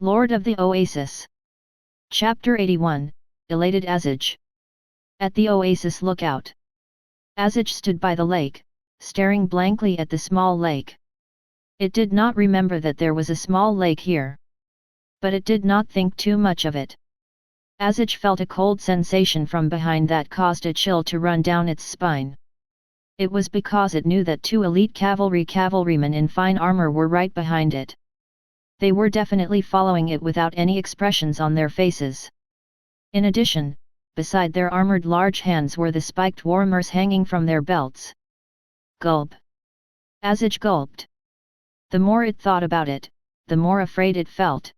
Lord of the Oasis. Chapter 81, Elated Asage. At the Oasis lookout. Asage stood by the lake, staring blankly at the small lake. It did not remember that there was a small lake here. But it did not think too much of it. Asage felt a cold sensation from behind that caused a chill to run down its spine. It was because it knew that two elite cavalrymen in fine armor were right behind it. They were definitely following it without any expressions on their faces. In addition, beside their armored large hands were the spiked warmers hanging from their belts. Gulp. Asage gulped. The more it thought about it, the more afraid it felt.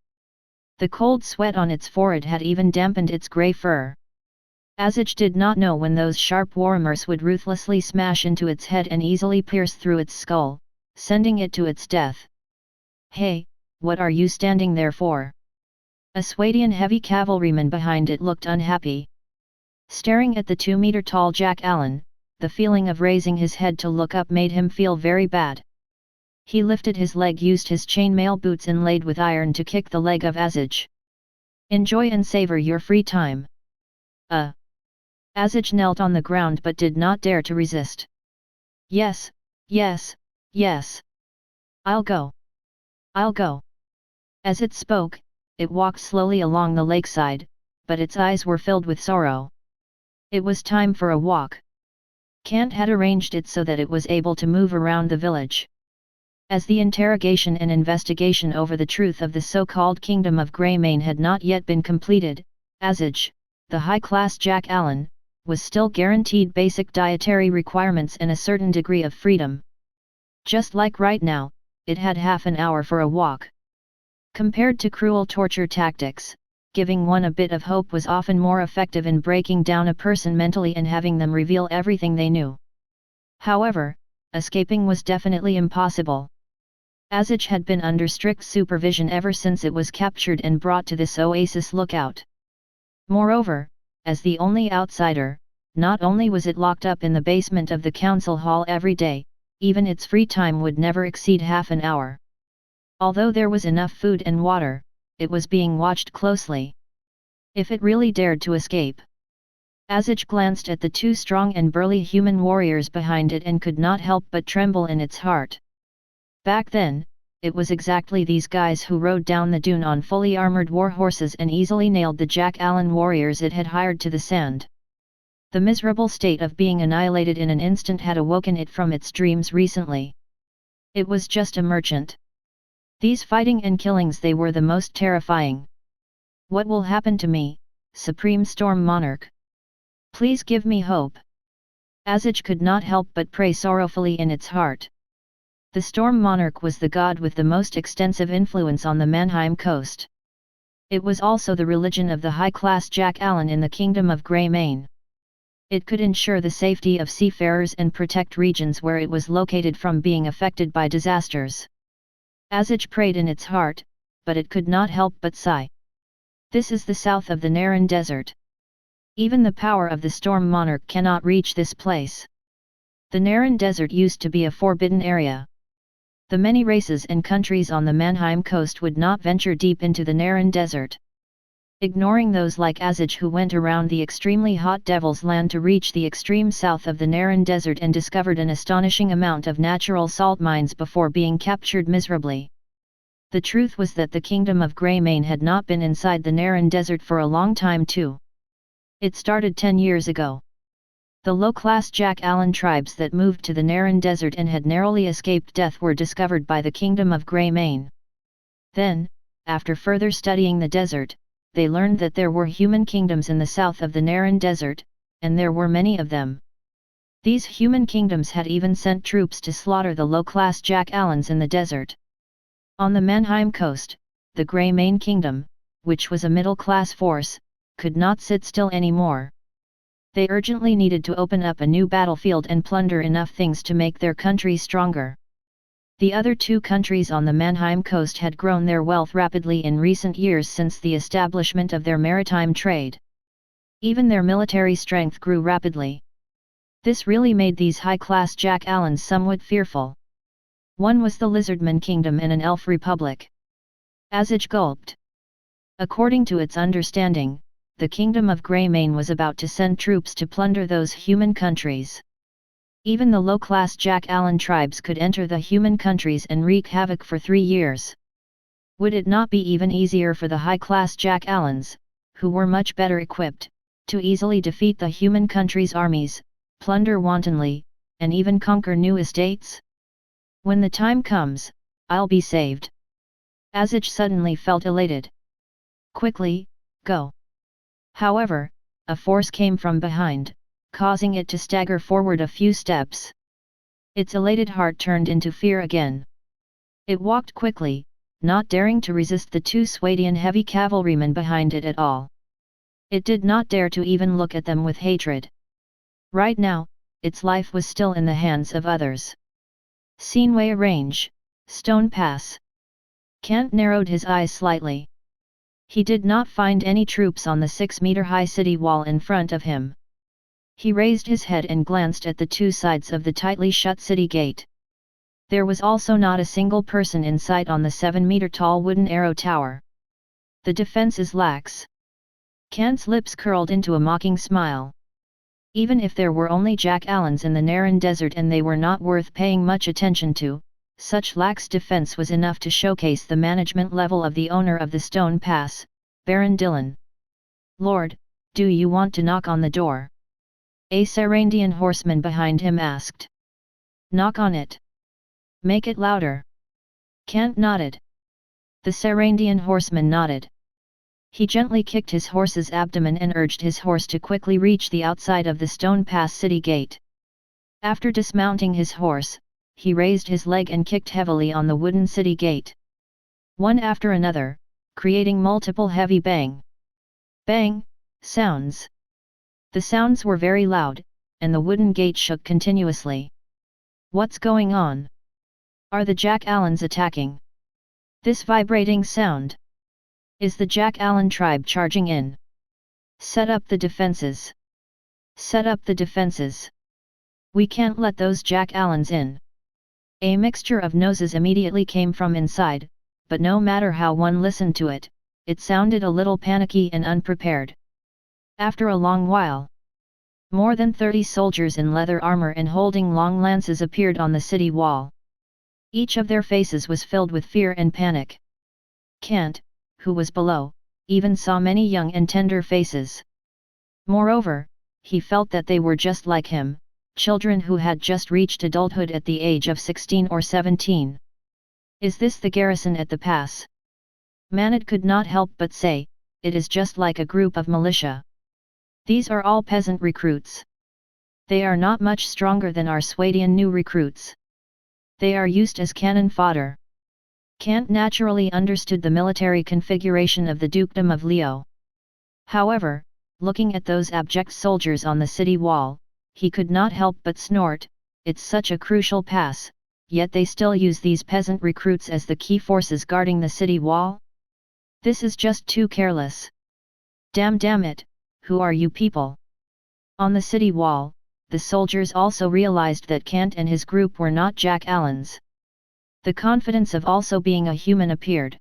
The cold sweat on its forehead had even dampened its grey fur. Asage did not know when those sharp warmers would ruthlessly smash into its head and easily pierce through its skull, sending it to its death. Hey, what are you standing there for? A Swadian heavy cavalryman behind it looked unhappy. Staring at the 2-meter-tall Jack Allen, the feeling of raising his head to look up made him feel very bad. He lifted his leg, used his chainmail boots inlaid with iron to kick the leg of Asage. Enjoy and savor your free time. Asage knelt on the ground but did not dare to resist. Yes, yes, yes. I'll go. I'll go. As it spoke, it walked slowly along the lakeside, but its eyes were filled with sorrow. It was time for a walk. Kant had arranged it so that it was able to move around the village. As the interrogation and investigation over the truth of the so-called Kingdom of Greymane had not yet been completed, Asage, the high-class Jack Allen, was still guaranteed basic dietary requirements and a certain degree of freedom. Just like right now, it had half an hour for a walk. Compared to cruel torture tactics, giving one a bit of hope was often more effective in breaking down a person mentally and having them reveal everything they knew. However, escaping was definitely impossible. Asage had been under strict supervision ever since it was captured and brought to this Oasis lookout. Moreover, as the only outsider, not only was it locked up in the basement of the council hall every day, even its free time would never exceed half an hour. Although there was enough food and water, it was being watched closely. If it really dared to escape. Asage glanced at the two strong and burly human warriors behind it and could not help but tremble in its heart. Back then, it was exactly these guys who rode down the dune on fully armored war horses and easily nailed the Jack Allen warriors it had hired to the sand. The miserable state of being annihilated in an instant had awoken it from its dreams recently. It was just a merchant. These fighting and killings, they were the most terrifying. What will happen to me, Supreme Storm Monarch? Please give me hope. Asage could not help but pray sorrowfully in its heart. The Storm Monarch was the god with the most extensive influence on the Mannheim coast. It was also the religion of the high-class Jack Allen in the Kingdom of Greymane. It could ensure the safety of seafarers and protect regions where it was located from being affected by disasters. Asage prayed in its heart, but it could not help but sigh. This is the south of the Naran Desert. Even the power of the Storm Monarch cannot reach this place. The Naran Desert used to be a forbidden area. The many races and countries on the Mannheim coast would not venture deep into the Naran Desert. Ignoring those like Asage who went around the extremely hot Devil's Land to reach the extreme south of the Naran Desert and discovered an astonishing amount of natural salt mines before being captured miserably. The truth was that the Kingdom of Greymane had not been inside the Naran Desert for a long time too. It started 10 years ago. The low-class Jack Allen tribes that moved to the Naran Desert and had narrowly escaped death were discovered by the Kingdom of Greymane. Then, after further studying the desert, they learned that there were human kingdoms in the south of the Naran Desert, and there were many of them. These human kingdoms had even sent troops to slaughter the low-class Jack Allens in the desert. On the Mannheim coast, the Greymane Kingdom, which was a middle-class force, could not sit still anymore. They urgently needed to open up a new battlefield and plunder enough things to make their country stronger. The other two countries on the Mannheim coast had grown their wealth rapidly in recent years since the establishment of their maritime trade. Even their military strength grew rapidly. This really made these high-class Jack Allens somewhat fearful. One was the Lizardman Kingdom and an elf republic. Asage gulped. According to its understanding, the kingdom of Greymane was about to send troops to plunder those human countries. Even the low-class Jack Allen tribes could enter the human countries and wreak havoc for 3 years. Would it not be even easier for the high-class Jack Allens, who were much better equipped, to easily defeat the human countries' armies, plunder wantonly, and even conquer new estates? When the time comes, I'll be saved. Asage suddenly felt elated. Quickly, go. However, a force came from behind, causing it to stagger forward a few steps. Its elated heart turned into fear again. It walked quickly, not daring to resist the 2 Swadian heavy cavalrymen behind it at all. It did not dare to even look at them with hatred. Right now, its life was still in the hands of others. Sceneway Range, Stone Pass. Kant narrowed his eyes slightly. He did not find any troops on the 6-meter-high city wall in front of him. He raised his head and glanced at the 2 sides of the tightly shut city gate. There was also not a single person in sight on the 7-meter-tall wooden arrow tower. The defense is lax. Kant's lips curled into a mocking smile. Even if there were only Jack Allens in the Naran Desert and they were not worth paying much attention to, such lax defense was enough to showcase the management level of the owner of the Stone Pass, Baron Dillon. Lord, do you want to knock on the door? A Sarandian horseman behind him asked. Knock on it. Make it louder. Kant nodded. The Sarandian horseman nodded. He gently kicked his horse's abdomen and urged his horse to quickly reach the outside of the Stone Pass city gate. After dismounting his horse, he raised his leg and kicked heavily on the wooden city gate. One after another, creating multiple heavy bang, bang sounds. The sounds were very loud, and the wooden gate shook continuously. What's going on? Are the Jack Allens attacking? This vibrating sound. Is the Jack Allen tribe charging in? Set up the defenses. Set up the defenses. We can't let those Jack Allens in. A mixture of noises immediately came from inside, but no matter how one listened to it, it sounded a little panicky and unprepared. After a long while, more than 30 soldiers in leather armor and holding long lances appeared on the city wall. Each of their faces was filled with fear and panic. Kant, who was below, even saw many young and tender faces. Moreover, he felt that they were just like him, children who had just reached adulthood at the age of 16 or 17. Is this the garrison at the pass? Manad could not help but say, it is just like a group of militia. These are all peasant recruits. They are not much stronger than our Swadian new recruits. They are used as cannon fodder. Kant naturally understood the military configuration of the Dukedom of Leo. However, looking at those abject soldiers on the city wall, he could not help but snort, it's such a crucial pass, yet they still use these peasant recruits as the key forces guarding the city wall? This is just too careless. Damn it, who are you people? On the city wall, the soldiers also realized that Kant and his group were not Jack Allens. The confidence of also being a human appeared.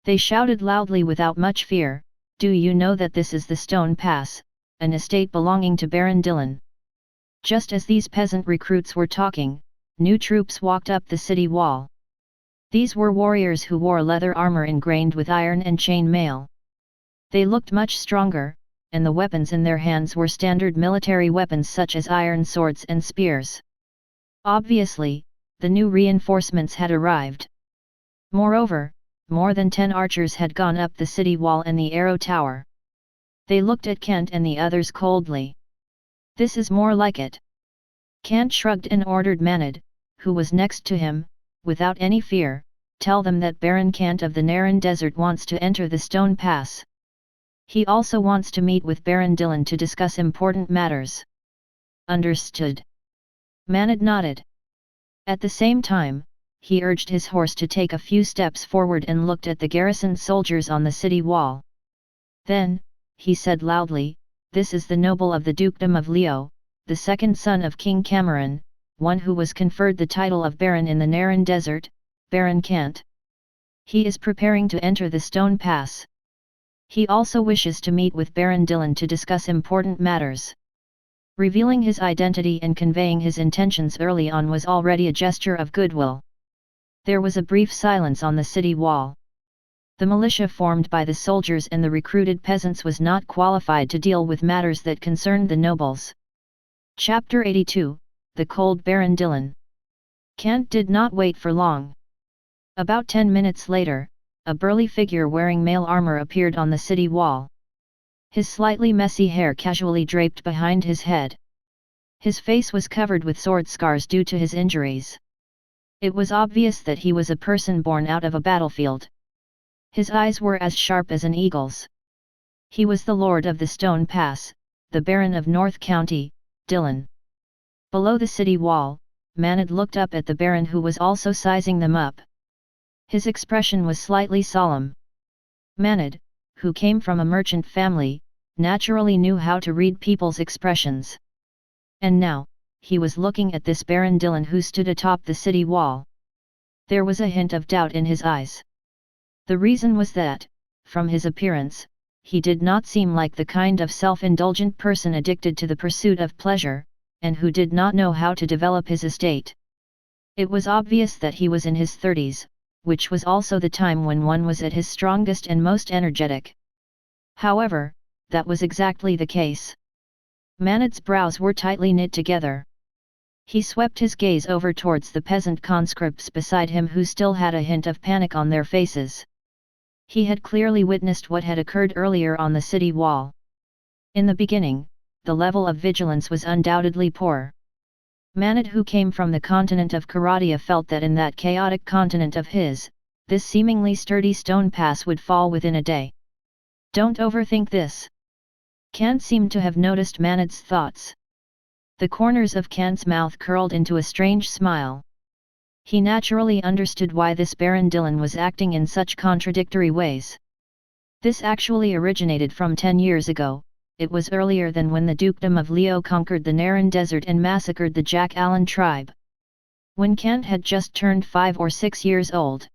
They shouted loudly without much fear, do you know that this is the Stone Pass, an estate belonging to Baron Dillon? Just as these peasant recruits were talking, new troops walked up the city wall. These were warriors who wore leather armor ingrained with iron and chain mail. They looked much stronger, and the weapons in their hands were standard military weapons such as iron swords and spears. Obviously, the new reinforcements had arrived. Moreover, more than 10 archers had gone up the city wall and the arrow tower. They looked at Kant and the others coldly. This is more like it. Kant shrugged and ordered Manad, who was next to him, without any fear, tell them that Baron Kant of the Naran Desert wants to enter the Stone Pass. He also wants to meet with Baron Dillon to discuss important matters. Understood. Manad nodded. At the same time, he urged his horse to take a few steps forward and looked at the garrison soldiers on the city wall. Then, he said loudly, this is the noble of the Dukedom of Leo, the second son of King Cameron, one who was conferred the title of Baron in the Naran Desert, Baron Kant. He is preparing to enter the Stone Pass. He also wishes to meet with Baron Dillon to discuss important matters. Revealing his identity and conveying his intentions early on was already a gesture of goodwill. There was a brief silence on the city wall. The militia formed by the soldiers and the recruited peasants was not qualified to deal with matters that concerned the nobles. Chapter 82, The Cold Baron Dillon. Kant did not wait for long. About 10 minutes later, a burly figure wearing mail armor appeared on the city wall. His slightly messy hair casually draped behind his head. His face was covered with sword scars due to his injuries. It was obvious that he was a person born out of a battlefield. His eyes were as sharp as an eagle's. He was the Lord of the Stone Pass, the Baron of North County, Dillon. Below the city wall, Manad looked up at the Baron, who was also sizing them up. His expression was slightly solemn. Manad, who came from a merchant family, naturally knew how to read people's expressions. And now, he was looking at this Baron Dillon who stood atop the city wall. There was a hint of doubt in his eyes. The reason was that, from his appearance, he did not seem like the kind of self-indulgent person addicted to the pursuit of pleasure, and who did not know how to develop his estate. It was obvious that he was in his 30s, which was also the time when one was at his strongest and most energetic. However, that was exactly the case. Manad's brows were tightly knit together. He swept his gaze over towards the peasant conscripts beside him, who still had a hint of panic on their faces. He had clearly witnessed what had occurred earlier on the city wall. In the beginning, the level of vigilance was undoubtedly poor. Manad, who came from the continent of Karadia, felt that in that chaotic continent of his, this seemingly sturdy stone pass would fall within a day. Don't overthink this. Kant seemed to have noticed Manad's thoughts. The corners of Kant's mouth curled into a strange smile. He naturally understood why this Baron Dillon was acting in such contradictory ways. This actually originated from 10 years ago. It was earlier than when the dukedom of Leo conquered the Naran Desert and massacred the Jack Allen tribe. When Kant had just turned 5 or 6 years old.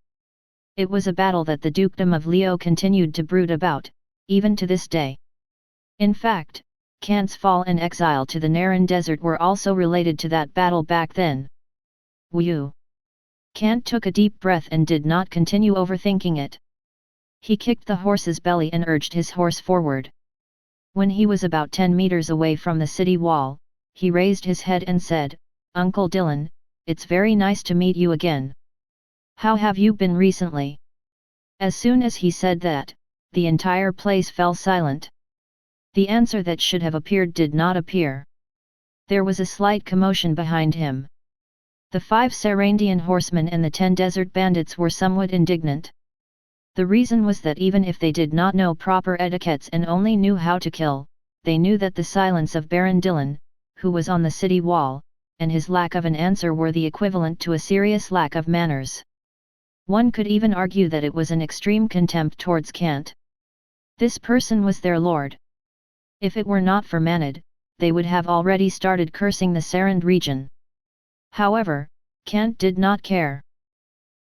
It was a battle that the dukedom of Leo continued to brood about, even to this day. In fact, Kant's fall and exile to the Naran Desert were also related to that battle back then. Whew! Kant took a deep breath and did not continue overthinking it. He kicked the horse's belly and urged his horse forward. When he was about 10 meters away from the city wall, he raised his head and said, "Uncle Dillon, it's very nice to meet you again. How have you been recently?" As soon as he said that, the entire place fell silent. The answer that should have appeared did not appear. There was a slight commotion behind him. The 5 Sarandian horsemen and the 10 desert bandits were somewhat indignant. The reason was that even if they did not know proper etiquettes and only knew how to kill, they knew that the silence of Baron Dillon, who was on the city wall, and his lack of an answer were the equivalent to a serious lack of manners. One could even argue that it was an extreme contempt towards Kant. This person was their lord. If it were not for Manad, they would have already started cursing the Sarand region. However, Kant did not care.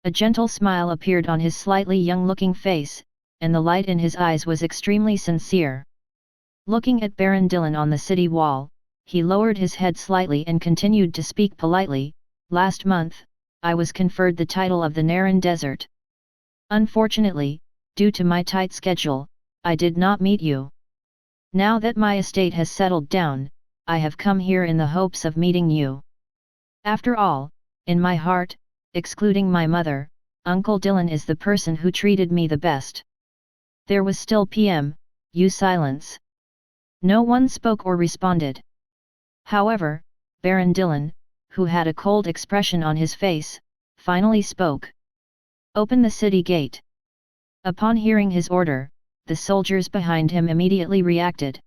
A gentle smile appeared on his slightly young-looking face, and the light in his eyes was extremely sincere. Looking at Baron Dillon on the city wall, he lowered his head slightly and continued to speak politely. "Last month, I was conferred the title of the Naran Desert. Unfortunately, due to my tight schedule, I did not meet you. Now that my estate has settled down, I have come here in the hopes of meeting you. After all, in my heart, excluding my mother, Uncle Dillon is the person who treated me the best." There was still silence. No one spoke or responded. However, Baron Dillon, who had a cold expression on his face, finally spoke. "Open the city gate." Upon hearing his order, the soldiers behind him immediately reacted.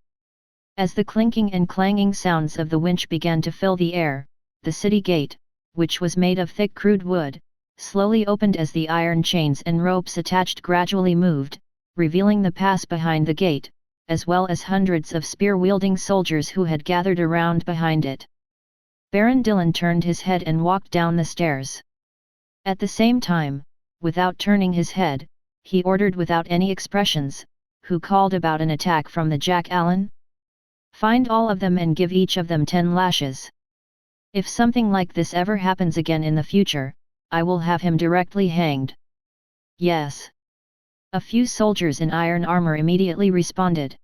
As the clinking and clanging sounds of the winch began to fill the air, the city gate, which was made of thick crude wood, slowly opened as the iron chains and ropes attached gradually moved, revealing the pass behind the gate, as well as hundreds of spear-wielding soldiers who had gathered around behind it. Baron Dillon turned his head and walked down the stairs. At the same time, without turning his head, he ordered without any expressions, who called about an attack from the Jack Allen? Find all of them and give each of them 10 lashes. If something like this ever happens again in the future, I will have him directly hanged. Yes. A few soldiers in iron armor immediately responded.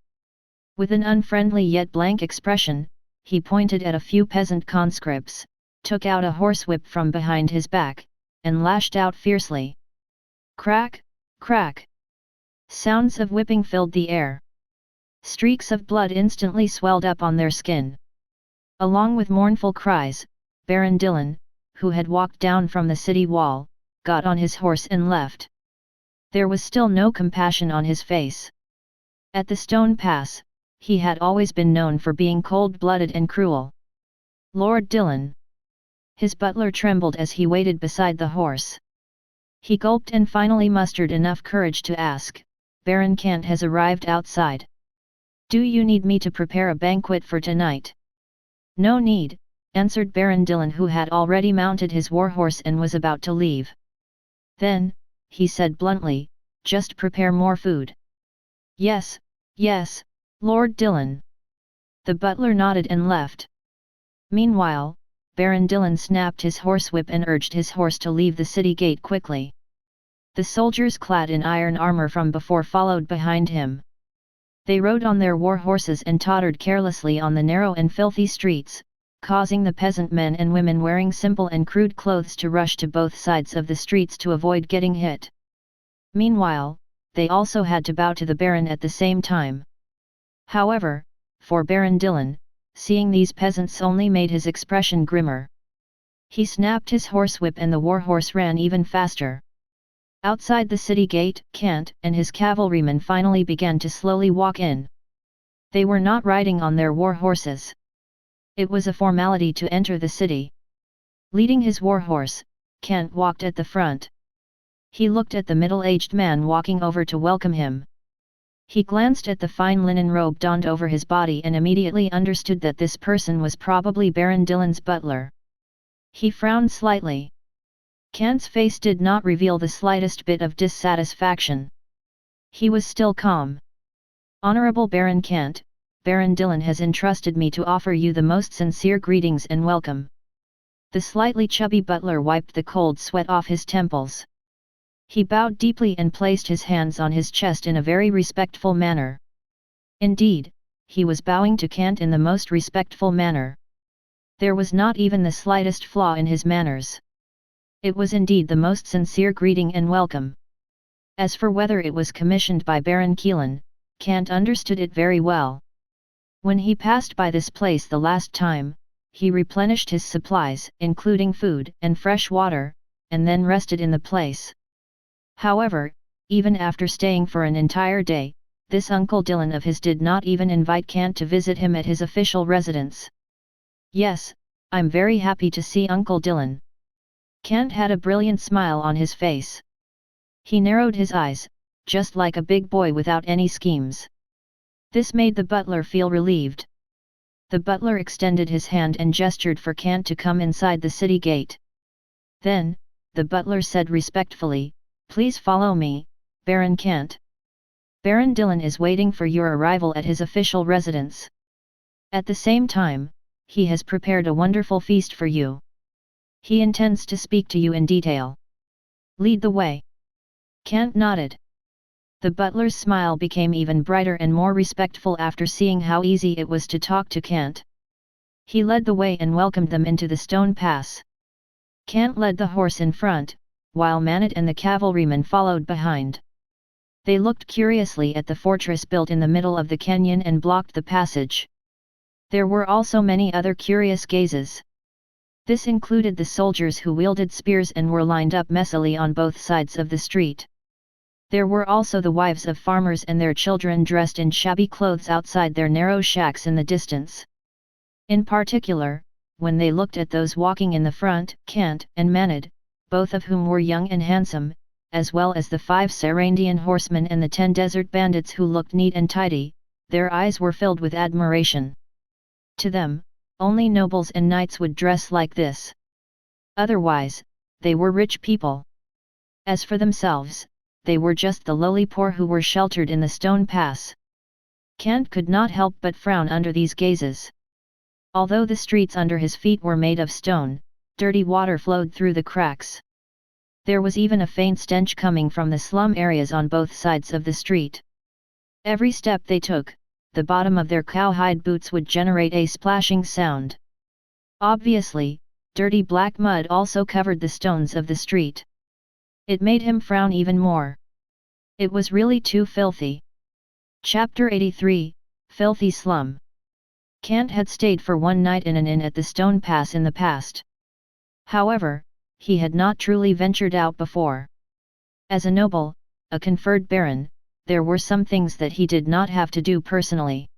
With an unfriendly yet blank expression, he pointed at a few peasant conscripts, took out a horsewhip from behind his back, and lashed out fiercely. Crack, crack. Sounds of whipping filled the air. Streaks of blood instantly swelled up on their skin. Along with mournful cries, Baron Dillon, who had walked down from the city wall, got on his horse and left. There was still no compassion on his face. At the Stone Pass, he had always been known for being cold-blooded and cruel. Lord Dillon. His butler trembled as he waited beside the horse. He gulped and finally mustered enough courage to ask, Baron Kant has arrived outside. Do you need me to prepare a banquet for tonight? No need, answered Baron Dillon, who had already mounted his warhorse and was about to leave. Then, he said bluntly, just prepare more food. Yes, yes, Lord Dillon. The butler nodded and left. Meanwhile, Baron Dillon snapped his horsewhip and urged his horse to leave the city gate quickly. The soldiers clad in iron armor from before followed behind him. They rode on their war horses and tottered carelessly on the narrow and filthy streets, causing the peasant men and women wearing simple and crude clothes to rush to both sides of the streets to avoid getting hit. Meanwhile, they also had to bow to the Baron at the same time. However, for Baron Dillon, seeing these peasants only made his expression grimmer. He snapped his horsewhip and the warhorse ran even faster. Outside the city gate, Kant and his cavalrymen finally began to slowly walk in. They were not riding on their war horses. It was a formality to enter the city. Leading his warhorse, Kant walked at the front. He looked at the middle-aged man walking over to welcome him. He glanced at the fine linen robe donned over his body and immediately understood that this person was probably Baron Dillon's butler. He frowned slightly. Kant's face did not reveal the slightest bit of dissatisfaction. He was still calm. Honorable Baron Kant, Baron Dillon has entrusted me to offer you the most sincere greetings and welcome. The slightly chubby butler wiped the cold sweat off his temples. He bowed deeply and placed his hands on his chest in a very respectful manner. Indeed, he was bowing to Kant in the most respectful manner. There was not even the slightest flaw in his manners. It was indeed the most sincere greeting and welcome. As for whether it was commissioned by Baron Keelan, Kant understood it very well. When he passed by this place the last time, he replenished his supplies, including food and fresh water, and then rested in the place. However, even after staying for an entire day, this Uncle Dillon of his did not even invite Kant to visit him at his official residence. Yes, I'm very happy to see Uncle Dillon. Kant had a brilliant smile on his face. He narrowed his eyes, just like a big boy without any schemes. This made the butler feel relieved. The butler extended his hand and gestured for Kant to come inside the city gate. Then, the butler said respectfully, "Please follow me, Baron Kant. Baron Dillon is waiting for your arrival at his official residence. At the same time, he has prepared a wonderful feast for you. He intends to speak to you in detail. Lead the way." Kant nodded. The butler's smile became even brighter and more respectful after seeing how easy it was to talk to Kant. He led the way and welcomed them into the Stone Pass. Kant led the horse in front, while Manit and the cavalrymen followed behind. They looked curiously at the fortress built in the middle of the canyon and blocked the passage. There were also many other curious gazes. This included the soldiers who wielded spears and were lined up messily on both sides of the street. There were also the wives of farmers and their children dressed in shabby clothes outside their narrow shacks in the distance. In particular, when they looked at those walking in the front, Kant and Manid, both of whom were young and handsome, as well as the 5 Sarandian horsemen and the 10 desert bandits who looked neat and tidy, their eyes were filled with admiration. To them, only nobles and knights would dress like this. Otherwise, they were rich people. As for themselves, they were just the lowly poor who were sheltered in the stone pass. Kant could not help but frown under these gazes. Although the streets under his feet were made of stone, dirty water flowed through the cracks. There was even a faint stench coming from the slum areas on both sides of the street. Every step they took, the bottom of their cowhide boots would generate a splashing sound. Obviously, dirty black mud also covered the stones of the street. It made him frown even more. It was really too filthy. Chapter 83, Filthy Slum. Kant had stayed for one night in an inn at the Stone Pass in the past. However, he had not truly ventured out before. As a noble, a conferred baron, there were some things that he did not have to do personally.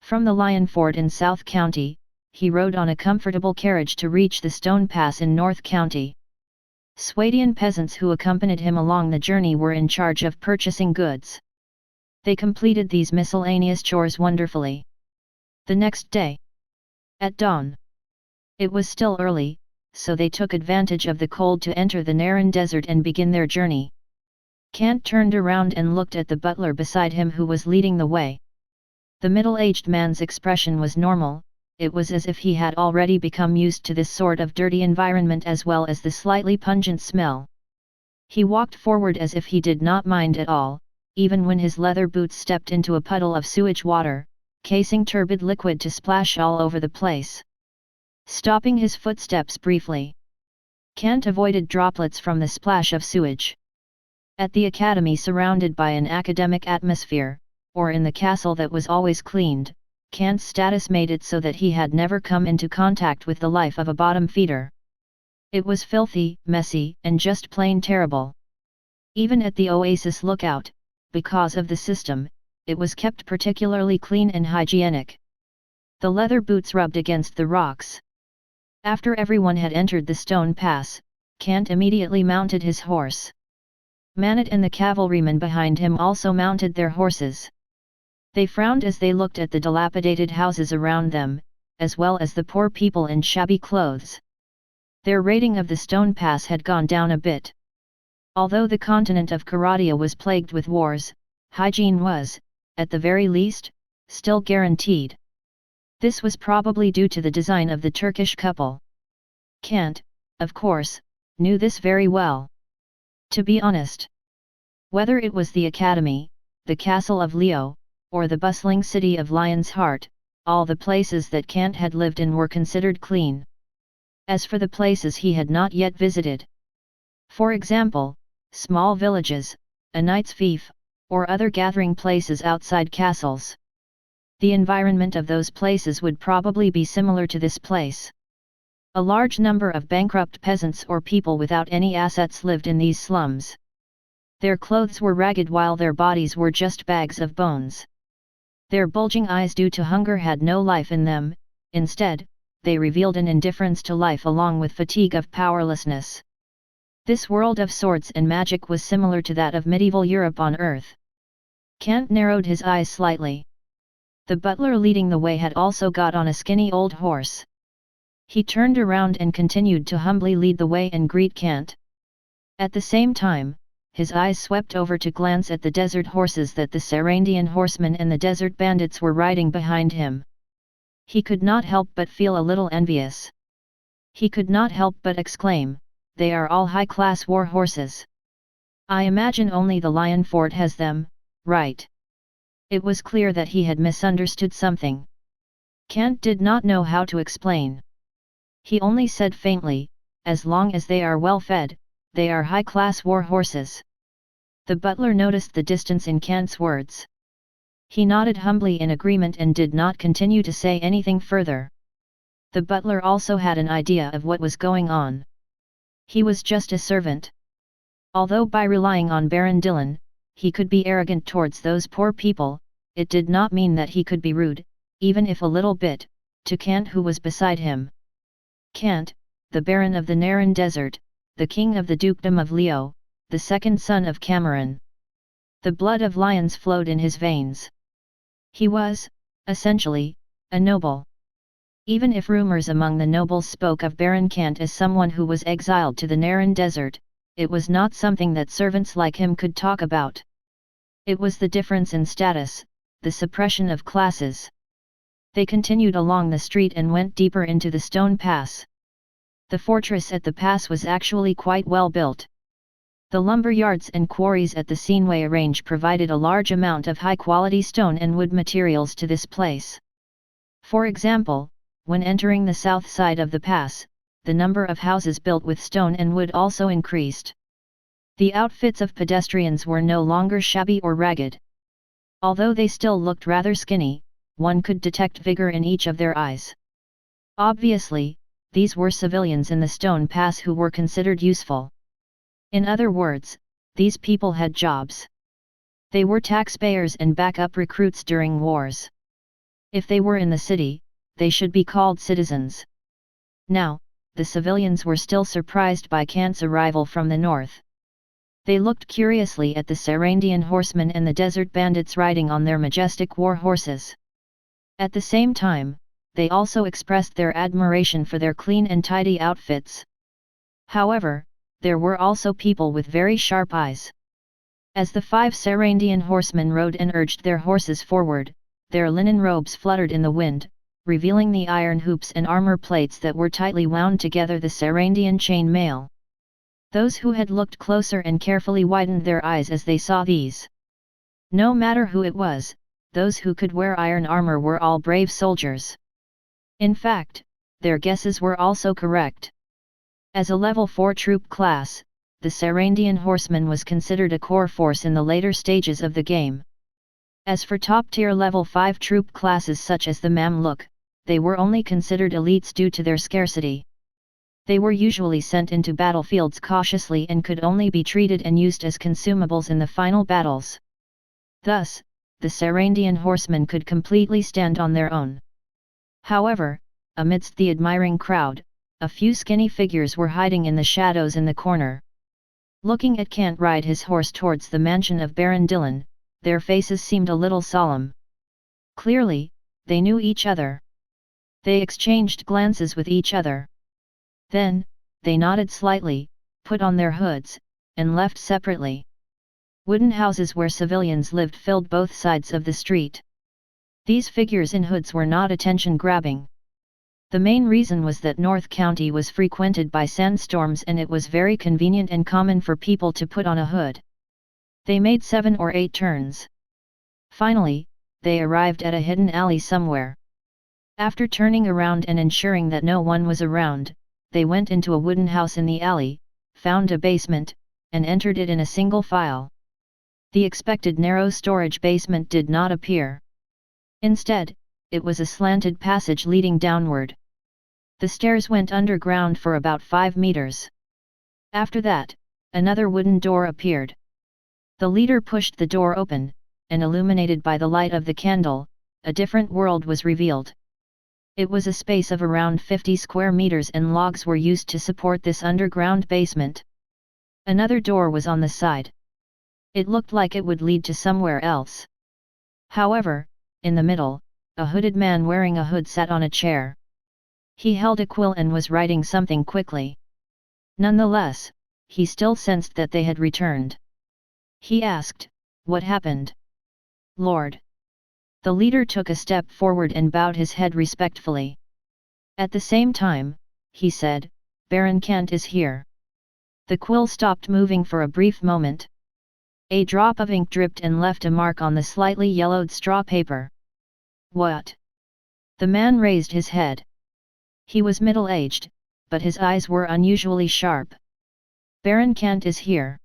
From the Lion Fort in South County, he rode on a comfortable carriage to reach the Stone Pass in North County. Swadian peasants who accompanied him along the journey were in charge of purchasing goods. They completed these miscellaneous chores wonderfully. The next day, at dawn, it was still early, so they took advantage of the cold to enter the Naran desert and begin their journey. Kant turned around and looked at the butler beside him who was leading the way. The middle-aged man's expression was normal. It was as if he had already become used to this sort of dirty environment as well as the slightly pungent smell. He walked forward as if he did not mind at all, even when his leather boots stepped into a puddle of sewage water, casing turbid liquid to splash all over the place. Stopping his footsteps briefly, Kant avoided droplets from the splash of sewage. At the academy surrounded by an academic atmosphere, or in the castle that was always cleaned, Kant's status made it so that he had never come into contact with the life of a bottom feeder. It was filthy, messy, and just plain terrible. Even at the Oasis lookout, because of the system, it was kept particularly clean and hygienic. The leather boots rubbed against the rocks. After everyone had entered the stone pass, Kant immediately mounted his horse. Manet and the cavalrymen behind him also mounted their horses. They frowned as they looked at the dilapidated houses around them, as well as the poor people in shabby clothes. Their rating of the stone pass had gone down a bit. Although the continent of Karadia was plagued with wars, hygiene was, at the very least, still guaranteed. This was probably due to the design of the Turkish couple. Kant, of course, knew this very well. To be honest, whether it was the academy, the castle of Leo, or the bustling city of Lion's Heart, all the places that Kant had lived in were considered clean. As for the places he had not yet visited, for example, small villages, a knight's fief, or other gathering places outside castles, the environment of those places would probably be similar to this place. A large number of bankrupt peasants or people without any assets lived in these slums. Their clothes were ragged while their bodies were just bags of bones. Their bulging eyes due to hunger had no life in them, instead, they revealed an indifference to life along with fatigue of powerlessness. This world of swords and magic was similar to that of medieval Europe on Earth. Kant narrowed his eyes slightly. The butler leading the way had also got on a skinny old horse. He turned around and continued to humbly lead the way and greet Kant. At the same time, his eyes swept over to glance at the desert horses that the Sarandian horsemen and the desert bandits were riding behind him. He could not help but feel a little envious. He could not help but exclaim, "They are all high-class war horses. I imagine only the Lion Fort has them, right?" It was clear that he had misunderstood something. Kant did not know how to explain. He only said faintly, "As long as they are well fed, they are high-class war horses." The butler noticed the distance in Kant's words. He nodded humbly in agreement and did not continue to say anything further. The butler also had an idea of what was going on. He was just a servant. Although by relying on Baron Dillon, he could be arrogant towards those poor people, it did not mean that he could be rude, even if a little bit, to Kant who was beside him. Kant, the Baron of the Naran Desert, the King of the Dukedom of Leo, the second son of Cameron. The blood of lions flowed in his veins. He was, essentially, a noble. Even if rumors among the nobles spoke of Baron Kant as someone who was exiled to the Naran Desert, it was not something that servants like him could talk about. It was the difference in status, the suppression of classes. They continued along the street and went deeper into the stone pass. The fortress at the pass was actually quite well built. The lumber yards and quarries at the Sceneway Range provided a large amount of high-quality stone and wood materials to this place. For example, when entering the south side of the pass, the number of houses built with stone and wood also increased. The outfits of pedestrians were no longer shabby or ragged. Although they still looked rather skinny, one could detect vigor in each of their eyes. Obviously, these were civilians in the stone pass who were considered useful. In other words, these people had jobs. They were taxpayers and backup recruits during wars. If they were in the city, they should be called citizens. Now, the civilians were still surprised by Kant's arrival from the north. They looked curiously at the Sarandian horsemen and the desert bandits riding on their majestic war horses. At the same time, they also expressed their admiration for their clean and tidy outfits. However, there were also people with very sharp eyes. As the 5 Sarandian horsemen rode and urged their horses forward, their linen robes fluttered in the wind, revealing the iron hoops and armor plates that were tightly wound together the Sarandian chain mail. Those who had looked closer and carefully widened their eyes as they saw these. No matter who it was, those who could wear iron armor were all brave soldiers. In fact, their guesses were also correct. As a level 4 troop class, the Sarandian horseman was considered a core force in the later stages of the game. As for top-tier level 5 troop classes such as the Mamluk, they were only considered elites due to their scarcity. They were usually sent into battlefields cautiously and could only be treated and used as consumables in the final battles. Thus, the Sarandian horsemen could completely stand on their own. However, amidst the admiring crowd, a few skinny figures were hiding in the shadows in the corner. Looking at Kant ride his horse towards the mansion of Baron Dillon, their faces seemed a little solemn. Clearly, they knew each other. They exchanged glances with each other. Then, they nodded slightly, put on their hoods, and left separately. Wooden houses where civilians lived filled both sides of the street. These figures in hoods were not attention-grabbing. The main reason was that North County was frequented by sandstorms and it was very convenient and common for people to put on a hood. They made 7 or 8 turns. Finally, they arrived at a hidden alley somewhere. After turning around and ensuring that no one was around, they went into a wooden house in the alley, found a basement, and entered it in a single file. The expected narrow storage basement did not appear. Instead, it was a slanted passage leading downward. The stairs went underground for about 5 meters. After that, another wooden door appeared. The leader pushed the door open, and illuminated by the light of the candle, a different world was revealed. It was a space of around 50 square meters and logs were used to support this underground basement. Another door was on the side. It looked like it would lead to somewhere else. However, in the middle, a hooded man wearing a hood sat on a chair. He held a quill and was writing something quickly. Nonetheless, he still sensed that they had returned. He asked, "What happened?" "Lord." The leader took a step forward and bowed his head respectfully. At the same time, he said, "Baron Kant is here." The quill stopped moving for a brief moment. A drop of ink dripped and left a mark on the slightly yellowed straw paper. "What?" The man raised his head. He was middle-aged, but his eyes were unusually sharp. "Baron Kant is here.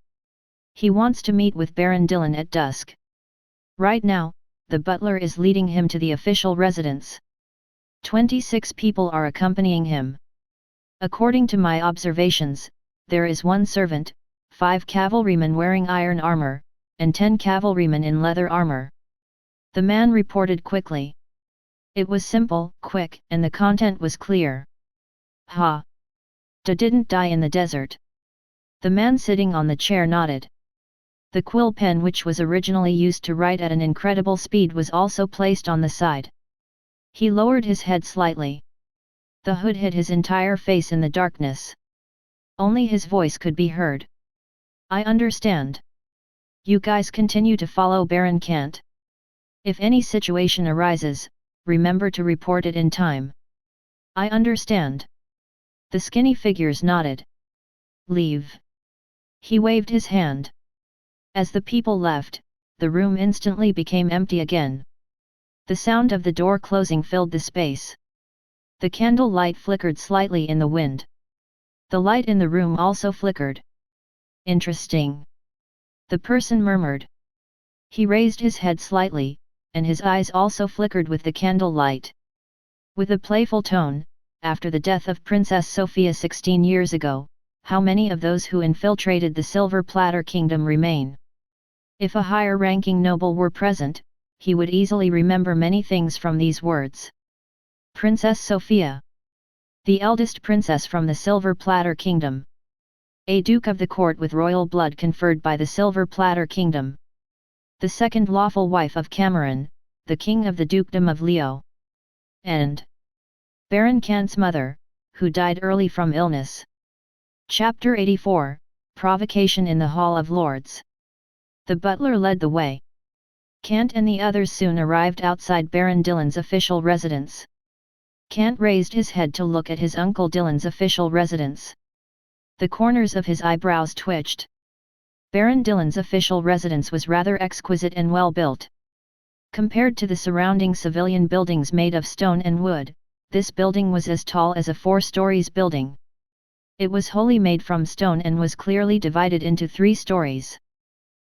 He wants to meet with Baron Dillon at dusk. Right now, the butler is leading him to the official residence. 26 people are accompanying him. According to my observations, there is 1 servant, 5 cavalrymen wearing iron armor, and 10 cavalrymen in leather armor." The man reported quickly. It was simple, quick, and the content was clear. "Ha! Da didn't die in the desert." The man sitting on the chair nodded. The quill pen which was originally used to write at an incredible speed was also placed on the side. He lowered his head slightly. The hood hid his entire face in the darkness. Only his voice could be heard. I understand. You guys continue to follow Baron Kant. If any situation arises, remember to report it in time. I understand. The skinny figures nodded. Leave. He waved his hand. As the people left, the room instantly became empty again. The sound of the door closing filled the space. The candle light flickered slightly in the wind. The light in the room also flickered. Interesting. The person murmured. He raised his head slightly, and his eyes also flickered with the candle light. With a playful tone, after the death of Princess Sophia 16 years ago, how many of those who infiltrated the Silver Platter Kingdom remain? If a higher-ranking noble were present, he would easily remember many things from these words. Princess Sophia. The eldest princess from the Silver Platter Kingdom. A duke of the court with royal blood conferred by the Silver Platter Kingdom. The second lawful wife of Cameron, the king of the dukedom of Leo. And Baron Kant's mother, who died early from illness. Chapter 84, Provocation in the Hall of Lords. The butler led the way. Kant and the others soon arrived outside Baron Dillon's official residence. Kant raised his head to look at his uncle Dillon's official residence. The corners of his eyebrows twitched. Baron Dillon's official residence was rather exquisite and well built. Compared to the surrounding civilian buildings made of stone and wood, this building was as tall as a 4 stories building. It was wholly made from stone and was clearly divided into 3 stories.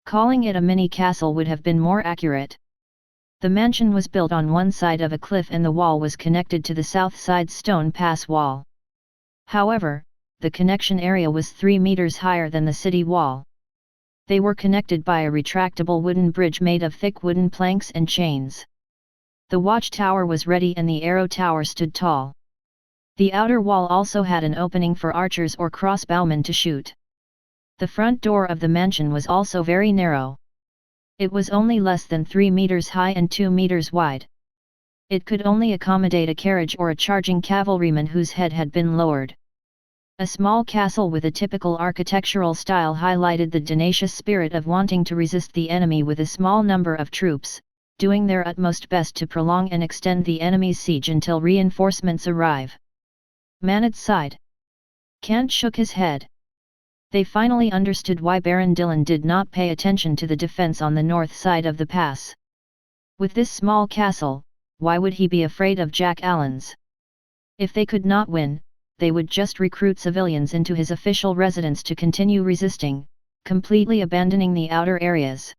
Calling it a mini castle would have been more accurate. The mansion was built on one side of a cliff and the wall was connected to the south side's stone pass wall. However, the connection area was 3 meters higher than the city wall. They were connected by a retractable wooden bridge made of thick wooden planks and chains. The watchtower was ready and the arrow tower stood tall. The outer wall also had an opening for archers or crossbowmen to shoot. The front door of the mansion was also very narrow. It was only less than 3 meters high and 2 meters wide. It could only accommodate a carriage or a charging cavalryman whose head had been lowered. A small castle with a typical architectural style highlighted the tenacious spirit of wanting to resist the enemy with a small number of troops, doing their utmost best to prolong and extend the enemy's siege until reinforcements arrive. Manad sighed. Kant shook his head. They finally understood why Baron Dillon did not pay attention to the defense on the north side of the pass. With this small castle, why would he be afraid of Jack Allen's? If they could not win, they would just recruit civilians into his official residence to continue resisting, completely abandoning the outer areas.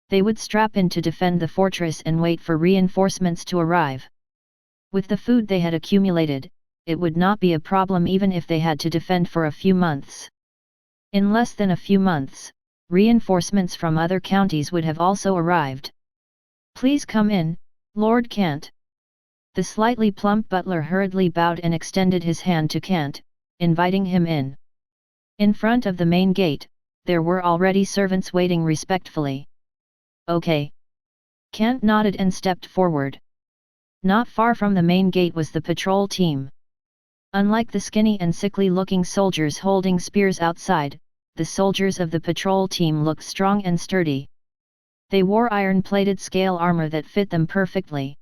They would strap in to defend the fortress and wait for reinforcements to arrive. With the food they had accumulated, it would not be a problem even if they had to defend for a few months. In less than a few months, reinforcements from other counties would have also arrived. Please come in, Lord Kant. The slightly plump butler hurriedly bowed and extended his hand to Kant, inviting him in. In front of the main gate, there were already servants waiting respectfully. Okay. Kant nodded and stepped forward. Not far from the main gate was the patrol team. Unlike the skinny and sickly-looking soldiers holding spears outside, the soldiers of the patrol team looked strong and sturdy. They wore iron-plated scale armor that fit them perfectly.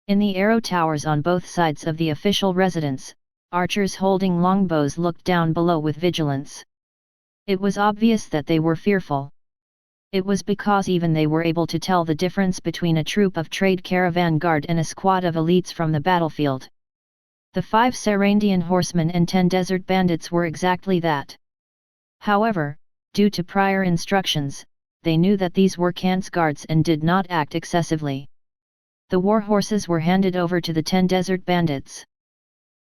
In the arrow towers on both sides of the official residence, archers holding longbows looked down below with vigilance. It was obvious that they were fearful. It was because even they were able to tell the difference between a troop of trade caravan guard and a squad of elites from the battlefield. The 5 Sarandian horsemen and 10 desert bandits were exactly that. However, due to prior instructions, they knew that these were Kant's guards and did not act excessively. The war horses were handed over to the 10 desert bandits.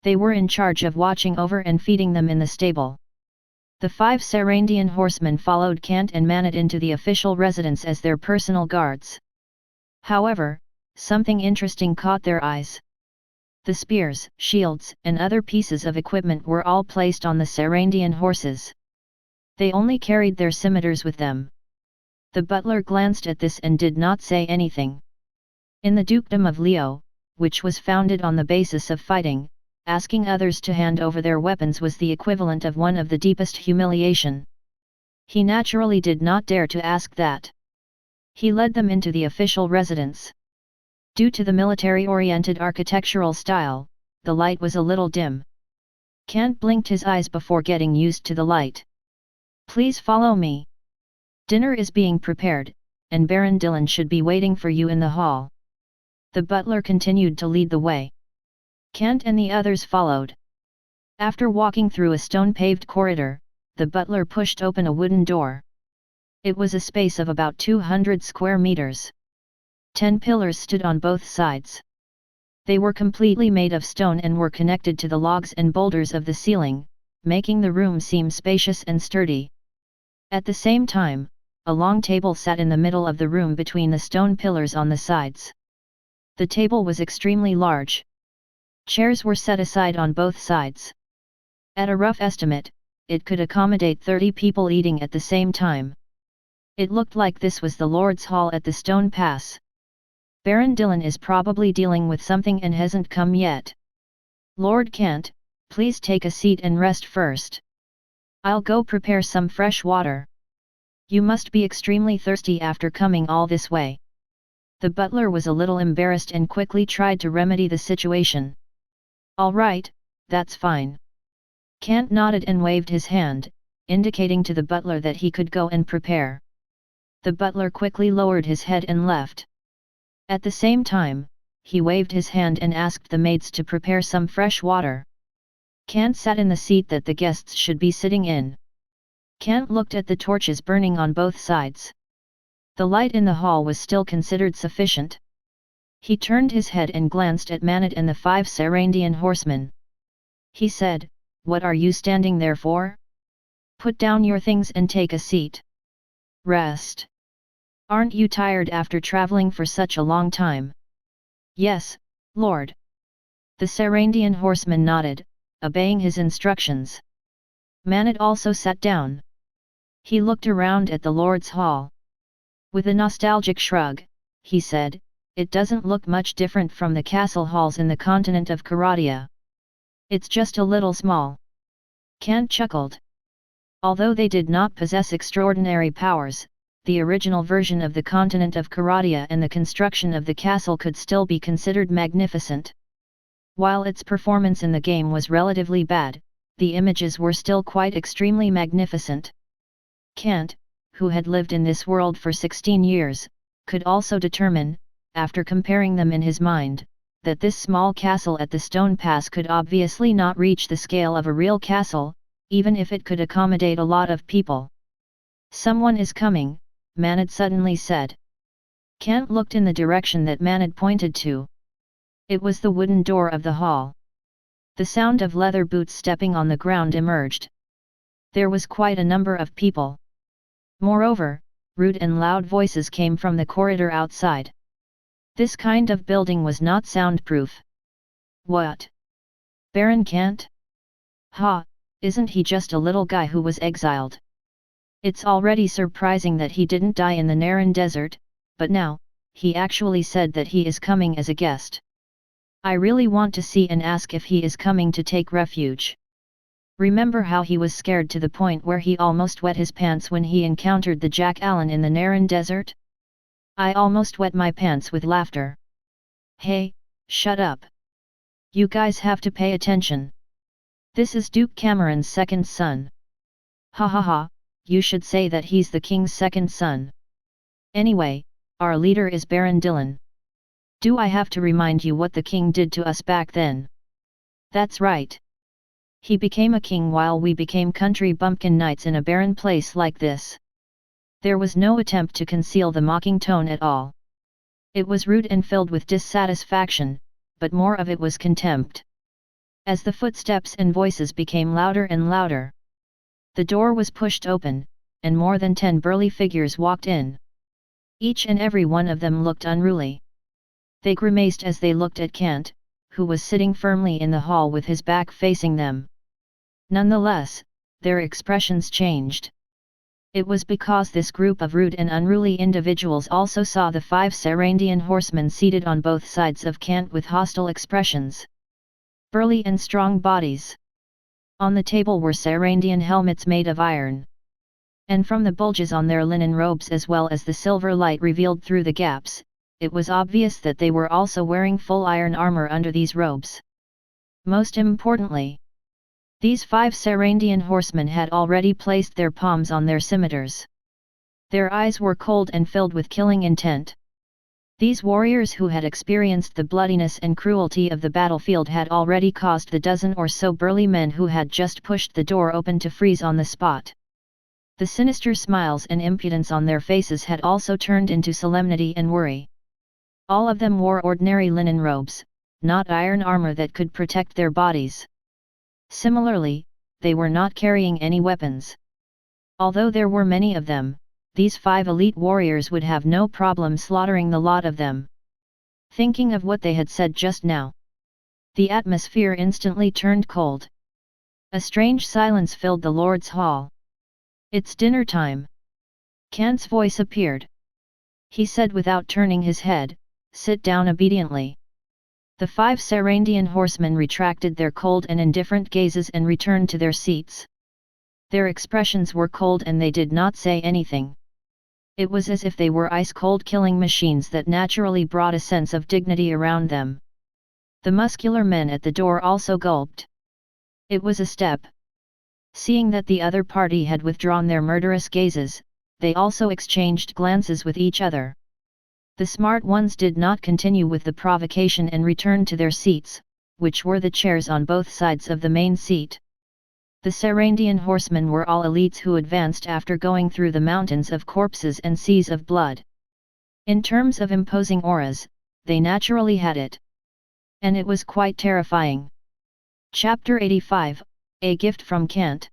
They were in charge of watching over and feeding them in the stable. The 5 Sarandian horsemen followed Kant and Manad into the official residence as their personal guards. However, something interesting caught their eyes. The spears, shields, and other pieces of equipment were all placed on the Sarandian horses. They only carried their scimitars with them. The butler glanced at this and did not say anything. In the dukedom of Leo, which was founded on the basis of fighting, asking others to hand over their weapons was the equivalent of one of the deepest humiliation. He naturally did not dare to ask that. He led them into the official residence. Due to the military-oriented architectural style, the light was a little dim. Kant blinked his eyes before getting used to the light. Please follow me. Dinner is being prepared, and Baron Dillon should be waiting for you in the hall. The butler continued to lead the way. Kant and the others followed. After walking through a stone-paved corridor, the butler pushed open a wooden door. It was a space of about 200 square meters. 10 pillars stood on both sides. They were completely made of stone and were connected to the logs and boulders of the ceiling, making the room seem spacious and sturdy. At the same time, a long table sat in the middle of the room between the stone pillars on the sides. The table was extremely large. Chairs were set aside on both sides. At a rough estimate, it could accommodate 30 people eating at the same time. It looked like this was the Lord's Hall at the Stone Pass. Baron Dillon is probably dealing with something and hasn't come yet. Lord Kant, please take a seat and rest first. I'll go prepare some fresh water. You must be extremely thirsty after coming all this way. The butler was a little embarrassed and quickly tried to remedy the situation. All right, that's fine. Kant nodded and waved his hand, indicating to the butler that he could go and prepare. The butler quickly lowered his head and left. At the same time, he waved his hand and asked the maids to prepare some fresh water. Kant sat in the seat that the guests should be sitting in. Kant looked at the torches burning on both sides. The light in the hall was still considered sufficient. He turned his head and glanced at Manit and the 5 Sarandian horsemen. He said, "What are you standing there for? Put down your things and take a seat. Rest. Aren't you tired after traveling for such a long time?" "Yes, Lord." The Sarandian horseman nodded, obeying his instructions. Manit also sat down. He looked around at the Lord's Hall. With a nostalgic shrug, he said, "It doesn't look much different from the castle halls in the continent of Karadia. It's just a little small." Kant chuckled. Although they did not possess extraordinary powers, the original version of the continent of Karadia and the construction of the castle could still be considered magnificent. While its performance in the game was relatively bad, the images were still quite extremely magnificent. Kant, who had lived in this world for 16 years, could also determine, after comparing them in his mind, that this small castle at the Stone Pass could obviously not reach the scale of a real castle, even if it could accommodate a lot of people. "Someone is coming," Manit suddenly said. Kant looked in the direction that Manit pointed to. It was the wooden door of the hall. The sound of leather boots stepping on the ground emerged. There was quite a number of people. Moreover, rude and loud voices came from the corridor outside. This kind of building was not soundproof. "What? Baron Kant? Ha, isn't he just a little guy who was exiled? It's already surprising that he didn't die in the Naran desert, but now, he actually said that he is coming as a guest. I really want to see and ask if he is coming to take refuge. Remember how he was scared to the point where he almost wet his pants when he encountered the Jack Allen in the Naran desert? I almost wet my pants with laughter. Hey, shut up. You guys have to pay attention. This is Duke Cameron's second son. Ha ha ha, you should say that he's the king's second son. Anyway, our leader is Baron Dillon. Do I have to remind you what the king did to us back then? That's right. He became a king while we became country bumpkin knights in a barren place like this." There was no attempt to conceal the mocking tone at all. It was rude and filled with dissatisfaction, but more of it was contempt. As the footsteps and voices became louder and louder, the door was pushed open, and more than 10 burly figures walked in. Each and every one of them looked unruly. They grimaced as they looked at Kant, who was sitting firmly in the hall with his back facing them. Nonetheless, their expressions changed. It was because this group of rude and unruly individuals also saw the 5 Sarandian horsemen seated on both sides of Kant with hostile expressions. Burly and strong bodies. On the table were Sarandian helmets made of iron. And from the bulges on their linen robes as well as the silver light revealed through the gaps, it was obvious that they were also wearing full iron armor under these robes. Most importantly, these 5 Sarandian horsemen had already placed their palms on their scimitars. Their eyes were cold and filled with killing intent. These warriors who had experienced the bloodiness and cruelty of the battlefield had already caused the dozen or so burly men who had just pushed the door open to freeze on the spot. The sinister smiles and impudence on their faces had also turned into solemnity and worry. All of them wore ordinary linen robes, not iron armor that could protect their bodies. Similarly, they were not carrying any weapons. Although there were many of them, these 5 elite warriors would have no problem slaughtering the lot of them. Thinking of what they had said just now, the atmosphere instantly turned cold. A strange silence filled the Lord's hall. "It's dinner time." Kant's voice appeared. He said without turning his head, "Sit down obediently." The 5 Sarandian horsemen retracted their cold and indifferent gazes and returned to their seats. Their expressions were cold and they did not say anything. It was as if they were ice-cold killing machines that naturally brought a sense of dignity around them. The muscular men at the door also gulped. It was a step. Seeing that the other party had withdrawn their murderous gazes, they also exchanged glances with each other. The smart ones did not continue with the provocation and returned to their seats, which were the chairs on both sides of the main seat. The Sarandian horsemen were all elites who advanced after going through the mountains of corpses and seas of blood. In terms of imposing auras, they naturally had it. And it was quite terrifying. Chapter 85, A Gift from Kant.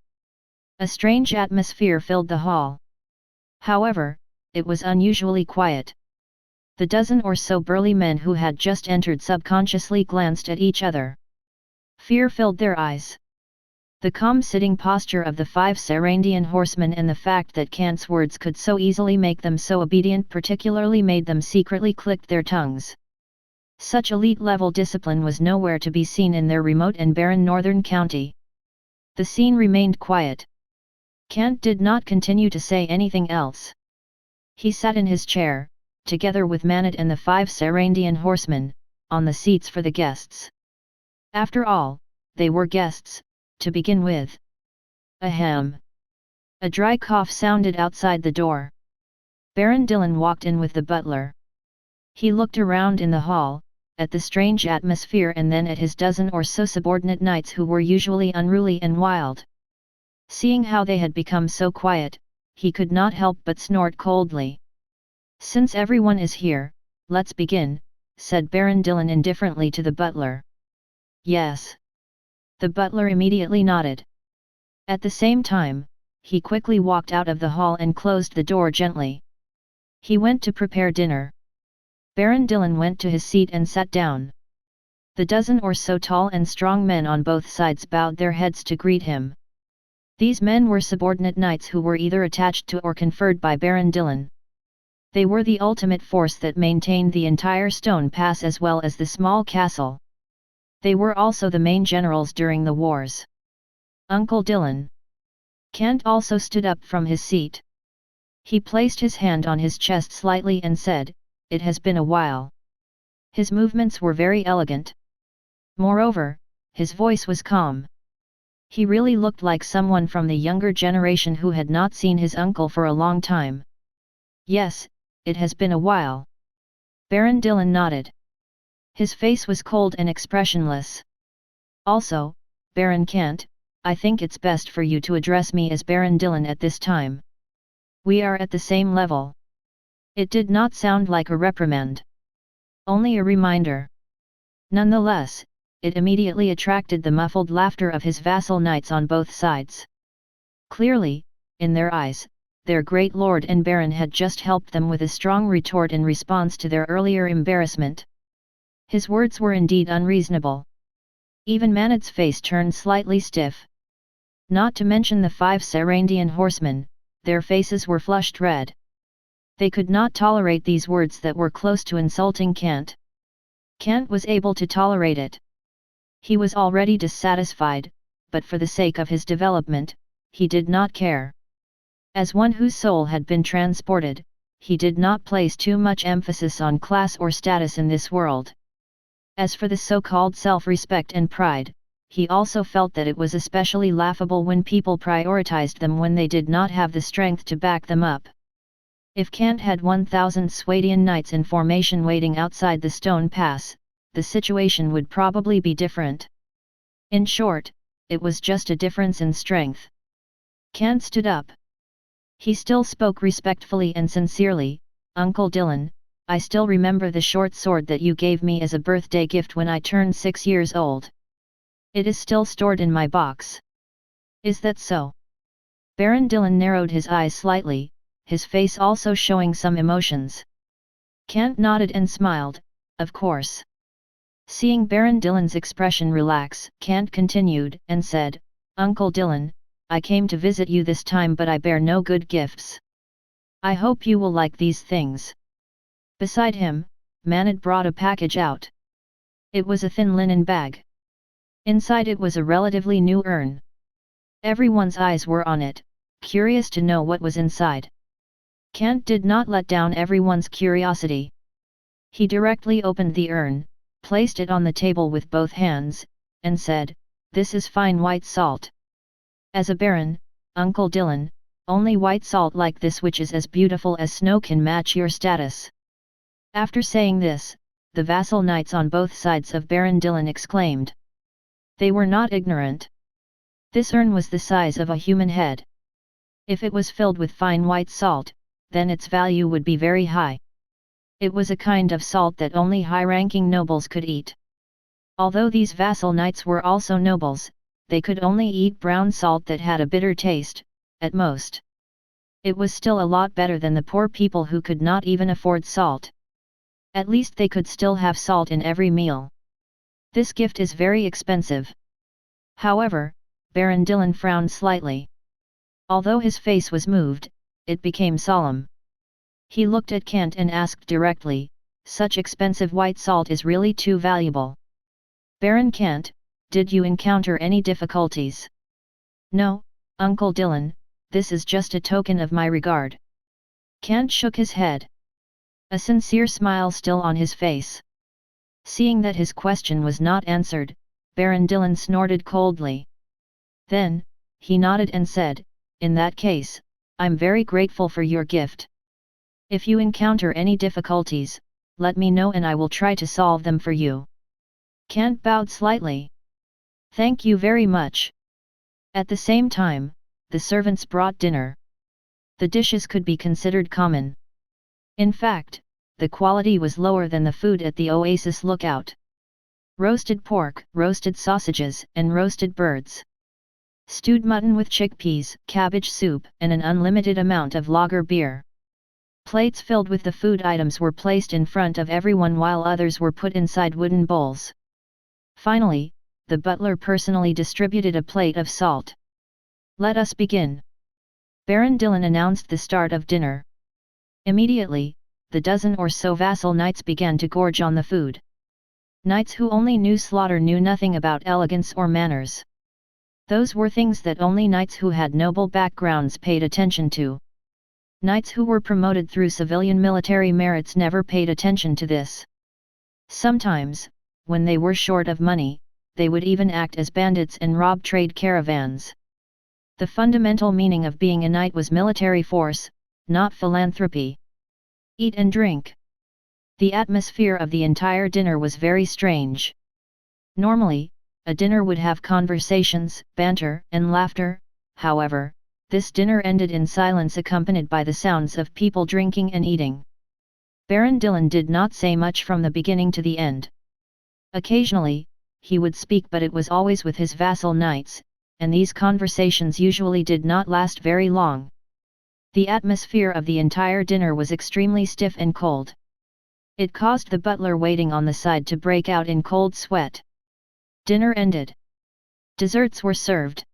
A strange atmosphere filled the hall. However, it was unusually quiet. The dozen or so burly men who had just entered subconsciously glanced at each other. Fear filled their eyes. The calm sitting posture of the 5 Sarandian horsemen and the fact that Kant's words could so easily make them so obedient particularly made them secretly click their tongues. Such elite-level discipline was nowhere to be seen in their remote and barren northern county. The scene remained quiet. Kant did not continue to say anything else. He sat in his chair, together with Manit and the 5 Sarandian horsemen, on the seats for the guests. After all, they were guests, to begin with. Ahem. A dry cough sounded outside the door. Baron Dillon walked in with the butler. He looked around in the hall, at the strange atmosphere and then at his dozen or so subordinate knights who were usually unruly and wild. Seeing how they had become so quiet, he could not help but snort coldly. "Since everyone is here, let's begin," said Baron Dillon indifferently to the butler. "Yes." The butler immediately nodded. At the same time, he quickly walked out of the hall and closed the door gently. He went to prepare dinner. Baron Dillon went to his seat and sat down. The dozen or so tall and strong men on both sides bowed their heads to greet him. These men were subordinate knights who were either attached to or conferred by Baron Dillon. They were the ultimate force that maintained the entire stone pass as well as the small castle. They were also the main generals during the wars. "Uncle Dillon." Kant also stood up from his seat. He placed his hand on his chest slightly and said, "It has been a while." His movements were very elegant. Moreover, his voice was calm. He really looked like someone from the younger generation who had not seen his uncle for a long time. "Yes, it has been a while." Baron Dillon nodded. His face was cold and expressionless. "Also, Baron Kant, I think it's best for you to address me as Baron Dillon at this time. We are at the same level." It did not sound like a reprimand. Only a reminder. Nonetheless, it immediately attracted the muffled laughter of his vassal knights on both sides. Clearly, in their eyes, their great lord and baron had just helped them with a strong retort in response to their earlier embarrassment. His words were indeed unreasonable. Even Manit's face turned slightly stiff. Not to mention the 5 Sarandian horsemen, their faces were flushed red. They could not tolerate these words that were close to insulting Kant. Kant was able to tolerate it. He was already dissatisfied, but for the sake of his development, he did not care. As one whose soul had been transported, he did not place too much emphasis on class or status in this world. As for the so-called self-respect and pride, he also felt that it was especially laughable when people prioritized them when they did not have the strength to back them up. If Kant had 1,000 Swadian knights in formation waiting outside the stone pass, the situation would probably be different. In short, it was just a difference in strength. Kant stood up. He still spoke respectfully and sincerely. "Uncle Dylan, I still remember the short sword that you gave me as a birthday gift when I turned 6 years old. It is still stored in my box." "Is that so?" Baron Dylan narrowed his eyes slightly, his face also showing some emotions. Kant nodded and smiled, "Of course." Seeing Baron Dylan's expression relax, Kant continued and said, "Uncle Dylan, I came to visit you this time, but I bear no good gifts. I hope you will like these things." Beside him, Manad brought a package out. It was a thin linen bag. Inside it was a relatively new urn. Everyone's eyes were on it, curious to know what was inside. Kant did not let down everyone's curiosity. He directly opened the urn, placed it on the table with both hands, and said, "This is fine white salt. As a baron, Uncle Dylan, only white salt like this which is as beautiful as snow can match your status." After saying this, the vassal knights on both sides of Baron Dylan exclaimed. They were not ignorant. This urn was the size of a human head. If it was filled with fine white salt, then its value would be very high. It was a kind of salt that only high-ranking nobles could eat. Although these vassal knights were also nobles, they could only eat brown salt that had a bitter taste, at most. It was still a lot better than the poor people who could not even afford salt. At least they could still have salt in every meal. This gift is very expensive. However, Baron Dylan frowned slightly. Although his face was moved, it became solemn. He looked at Kant and asked directly, "Such expensive white salt is really too valuable. Baron Kant, did you encounter any difficulties?" "No, Uncle Dylan, this is just a token of my regard." Kant shook his head. A sincere smile still on his face. Seeing that his question was not answered, Baron Dylan snorted coldly. Then, he nodded and said, "In that case, I'm very grateful for your gift. If you encounter any difficulties, let me know and I will try to solve them for you." Kant bowed slightly. "Thank you very much." At the same time, the servants brought dinner. The dishes could be considered common. In fact, the quality was lower than the food at the Oasis lookout. Roasted pork, roasted sausages, and roasted birds. Stewed mutton with chickpeas, cabbage soup, and an unlimited amount of lager beer. Plates filled with the food items were placed in front of everyone while others were put inside wooden bowls. Finally, the butler personally distributed a plate of salt. "Let us begin." Baron Dylan announced the start of dinner. Immediately, the dozen or so vassal knights began to gorge on the food. Knights who only knew slaughter knew nothing about elegance or manners. Those were things that only knights who had noble backgrounds paid attention to. Knights who were promoted through civilian military merits never paid attention to this. Sometimes, when they were short of money, they would even act as bandits and rob trade caravans. The fundamental meaning of being a knight was military force, not philanthropy. Eat and drink. The atmosphere of the entire dinner was very strange. Normally, a dinner would have conversations, banter, and laughter. However, this dinner ended in silence accompanied by the sounds of people drinking and eating. Baron Dylan did not say much from the beginning to the end. Occasionally, he would speak, but it was always with his vassal knights, and these conversations usually did not last very long. The atmosphere of the entire dinner was extremely stiff and cold. It caused the butler waiting on the side to break out in cold sweat. Dinner ended. Desserts were served.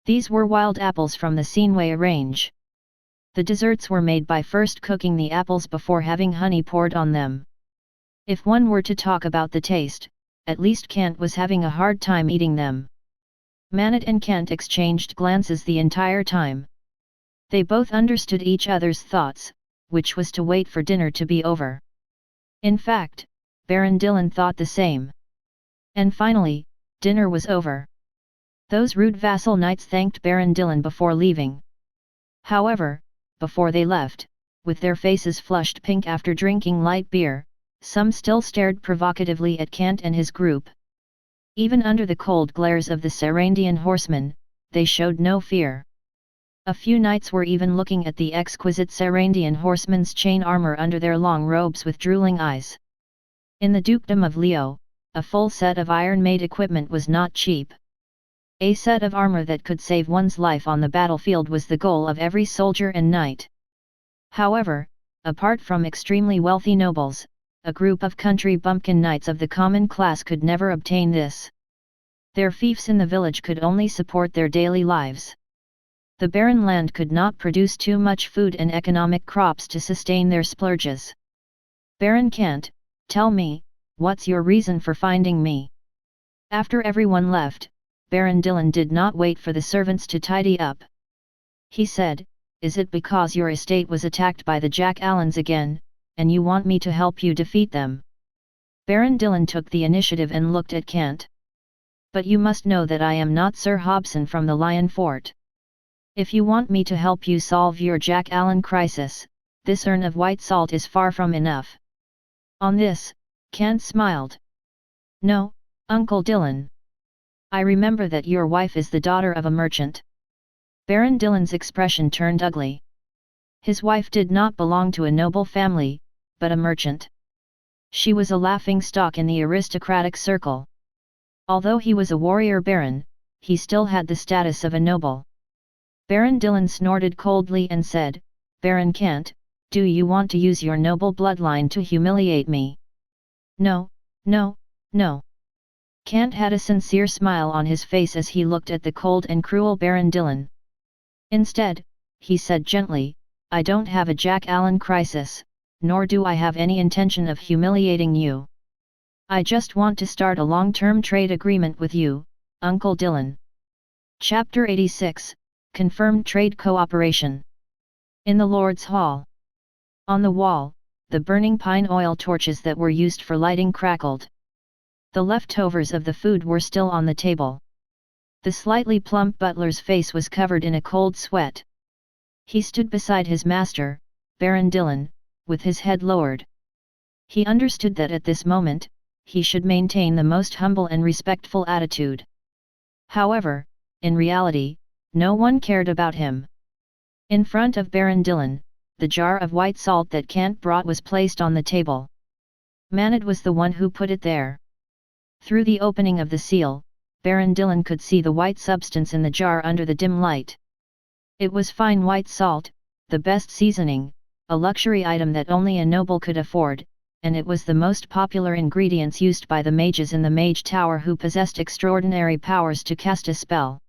These were wild apples from the Sinway range. The desserts were made by first cooking the apples before having honey poured on them. If one were to talk about the taste, at least Kant was having a hard time eating them. Manad and Kant exchanged glances the entire time. They both understood each other's thoughts, which was to wait for dinner to be over. In fact, Baron Dillon thought the same. And finally, dinner was over. Those rude vassal knights thanked Baron Dillon before leaving. However, before they left, with their faces flushed pink after drinking light beer, some still stared provocatively at Kant and his group. Even under the cold glares of the Sarandian horsemen, they showed no fear. A few knights were even looking at the exquisite Sarandian horsemen's chain armor under their long robes with drooling eyes. In the dukedom of Leo, a full set of iron-made equipment was not cheap. A set of armor that could save one's life on the battlefield was the goal of every soldier and knight. However, apart from extremely wealthy nobles, a group of country bumpkin knights of the common class could never obtain this. Their fiefs in the village could only support their daily lives. The barren land could not produce too much food and economic crops to sustain their splurges. Baron Kant, tell me, what's your reason for finding me? After everyone left, Baron Dillon did not wait for the servants to tidy up. He said, is it because your estate was attacked by the Jack Allans again, and you want me to help you defeat them? Baron Dillon took the initiative and looked at Kant. But you must know that I am not Sir Hobson from the Lion Fort. If you want me to help you solve your Jack Allan crisis, this urn of white salt is far from enough. On this, Kant smiled. No, Uncle Dillon. I remember that your wife is the daughter of a merchant. Baron Dillon's expression turned ugly. His wife did not belong to a noble family, but a merchant. She was a laughingstock in the aristocratic circle. Although he was a warrior baron, he still had the status of a noble. Baron Dillon snorted coldly and said, Baron Kant, do you want to use your noble bloodline to humiliate me? No, no, no. Kant had a sincere smile on his face as he looked at the cold and cruel Baron Dillon. Instead, he said gently, I don't have a Jack Allan crisis, nor do I have any intention of humiliating you. I just want to start a long-term trade agreement with you, Uncle Dillon. Chapter 86, Confirmed Trade Cooperation. In the Lord's Hall. On the wall, the burning pine oil torches that were used for lighting crackled. The leftovers of the food were still on the table. The slightly plump butler's face was covered in a cold sweat. He stood beside his master, Baron Dillon, with his head lowered. He understood that at this moment, he should maintain the most humble and respectful attitude. However, in reality, no one cared about him. In front of Baron Dillon, the jar of white salt that Kant brought was placed on the table. Manad was the one who put it there. Through the opening of the seal, Baron Dillon could see the white substance in the jar under the dim light. It was fine white salt, the best seasoning, a luxury item that only a noble could afford, and it was the most popular ingredients used by the mages in the Mage Tower who possessed extraordinary powers to cast a spell.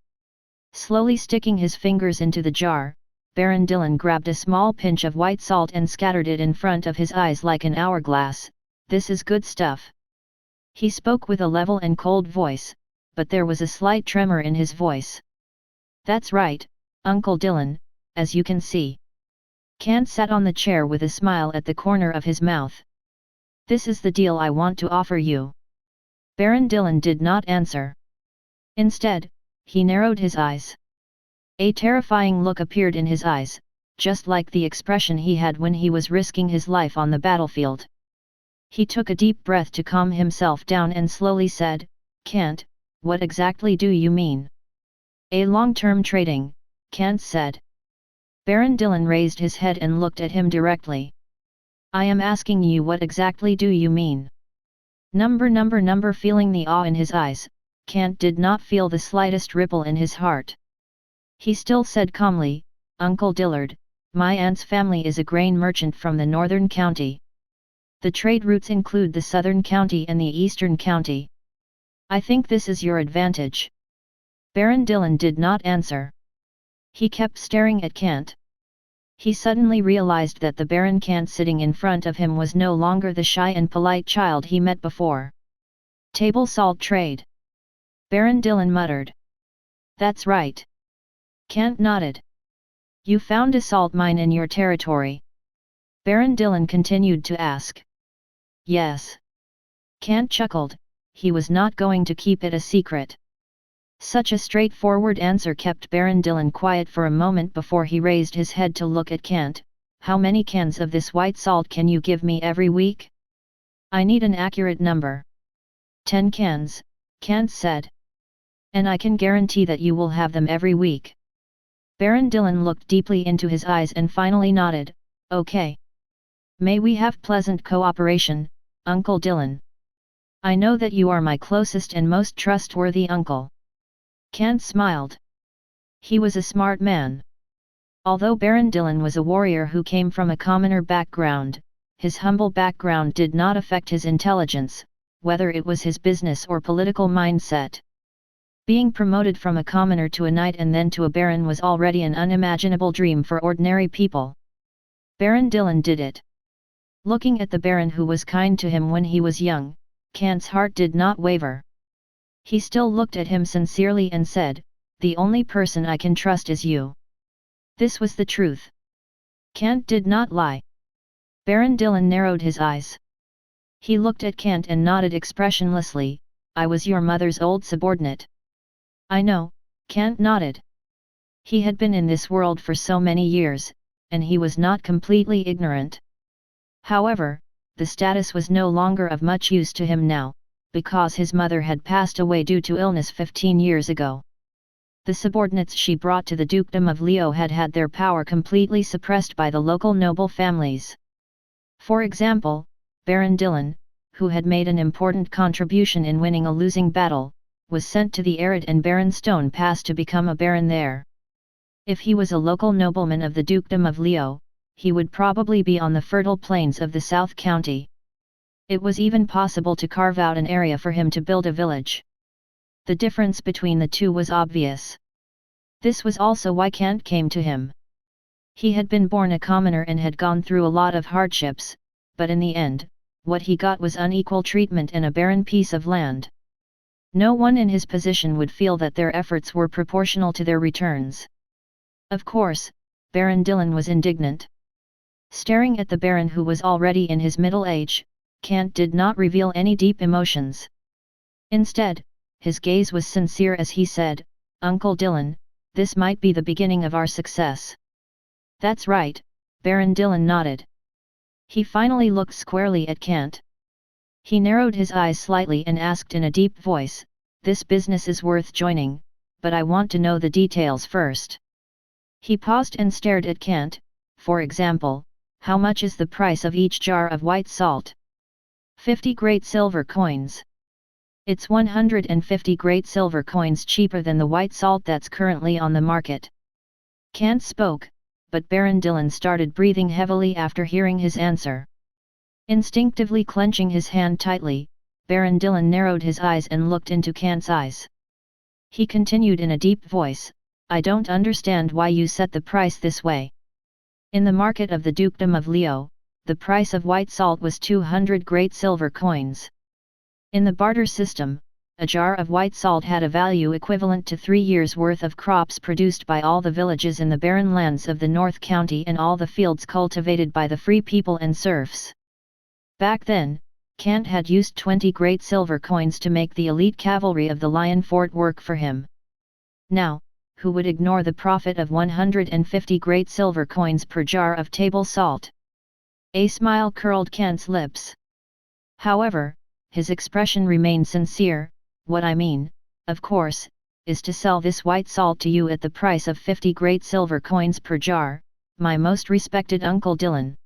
Slowly sticking his fingers into the jar, Baron Dillon grabbed a small pinch of white salt and scattered it in front of his eyes like an hourglass. This is good stuff. He spoke with a level and cold voice, but there was a slight tremor in his voice. That's right, Uncle Dillon, as you can see. Kant sat on the chair with a smile at the corner of his mouth. This is the deal I want to offer you. Baron Dillon did not answer. Instead, he narrowed his eyes. A terrifying look appeared in his eyes, just like the expression he had when he was risking his life on the battlefield. He took a deep breath to calm himself down and slowly said, Kant, what exactly do you mean? A long-term trading, Kant said. Baron Dillon raised his head and looked at him directly. I am asking you what exactly do you mean? Number feeling the awe in his eyes, Kant did not feel the slightest ripple in his heart. He still said calmly, Uncle Dillard, my aunt's family is a grain merchant from the northern county. The trade routes include the southern county and the eastern county. I think this is your advantage. Baron Dillon did not answer. He kept staring at Kant. He suddenly realized that the Baron Kant sitting in front of him was no longer the shy and polite child he met before. Table salt trade. Baron Dillon muttered. That's right. Kant nodded. You found a salt mine in your territory? Baron Dillon continued to ask. Yes. Kant chuckled, he was not going to keep it a secret. Such a straightforward answer kept Baron Dillon quiet for a moment before he raised his head to look at Kant. How many cans of this white salt can you give me every week? I need an accurate number. 10 cans, Kant said. And I can guarantee that you will have them every week. Baron Dillon looked deeply into his eyes and finally nodded, okay. May we have pleasant cooperation, Uncle Dillon. I know that you are my closest and most trustworthy uncle. Kant smiled. He was a smart man. Although Baron Dillon was a warrior who came from a commoner background, his humble background did not affect his intelligence, whether it was his business or political mindset. Being promoted from a commoner to a knight and then to a baron was already an unimaginable dream for ordinary people. Baron Dillon did it. Looking at the baron who was kind to him when he was young, Kant's heart did not waver. He still looked at him sincerely and said, the only person I can trust is you. This was the truth. Kant did not lie. Baron Dillon narrowed his eyes. He looked at Kant and nodded expressionlessly, I was your mother's old subordinate. I know, Kant nodded. He had been in this world for so many years, and he was not completely ignorant. However, the status was no longer of much use to him now, because his mother had passed away due to illness 15 years ago. The subordinates she brought to the dukedom of Leo had had their power completely suppressed by the local noble families. For example, Baron Dillon, who had made an important contribution in winning a losing battle, was sent to the arid and barren Stone Pass to become a baron there. If he was a local nobleman of the dukedom of Leo, he would probably be on the fertile plains of the South County. It was even possible to carve out an area for him to build a village. The difference between the two was obvious. This was also why Kant came to him. He had been born a commoner and had gone through a lot of hardships, but in the end, what he got was unequal treatment and a barren piece of land. No one in his position would feel that their efforts were proportional to their returns. Of course, Baron Dillon was indignant. Staring at the Baron who was already in his middle age, Kant did not reveal any deep emotions. Instead, his gaze was sincere as he said, Uncle Dillon, this might be the beginning of our success. That's right, Baron Dillon nodded. He finally looked squarely at Kant. He narrowed his eyes slightly and asked in a deep voice, this business is worth joining, but I want to know the details first. He paused and stared at Kant. For example, how much is the price of each jar of white salt? 50 great silver coins. It's 150 great silver coins cheaper than the white salt that's currently on the market. Kant spoke, but Baron Dillon started breathing heavily after hearing his answer. Instinctively clenching his hand tightly, Baron Dillon narrowed his eyes and looked into Kant's eyes. He continued in a deep voice, I don't understand why you set the price this way. In the market of the dukedom of Leo, the price of white salt was 200 great silver coins. In the barter system, a jar of white salt had a value equivalent to 3 years' worth of crops produced by all the villages in the barren lands of the North County and all the fields cultivated by the free people and serfs. Back then, Kant had used 20 great silver coins to make the elite cavalry of the Lion Fort work for him. Now, who would ignore the profit of 150 great silver coins per jar of table salt? A smile curled Kant's lips. However, his expression remained sincere. What I mean, of course, is to sell this white salt to you at the price of 50 great silver coins per jar, my most respected Uncle Dillon.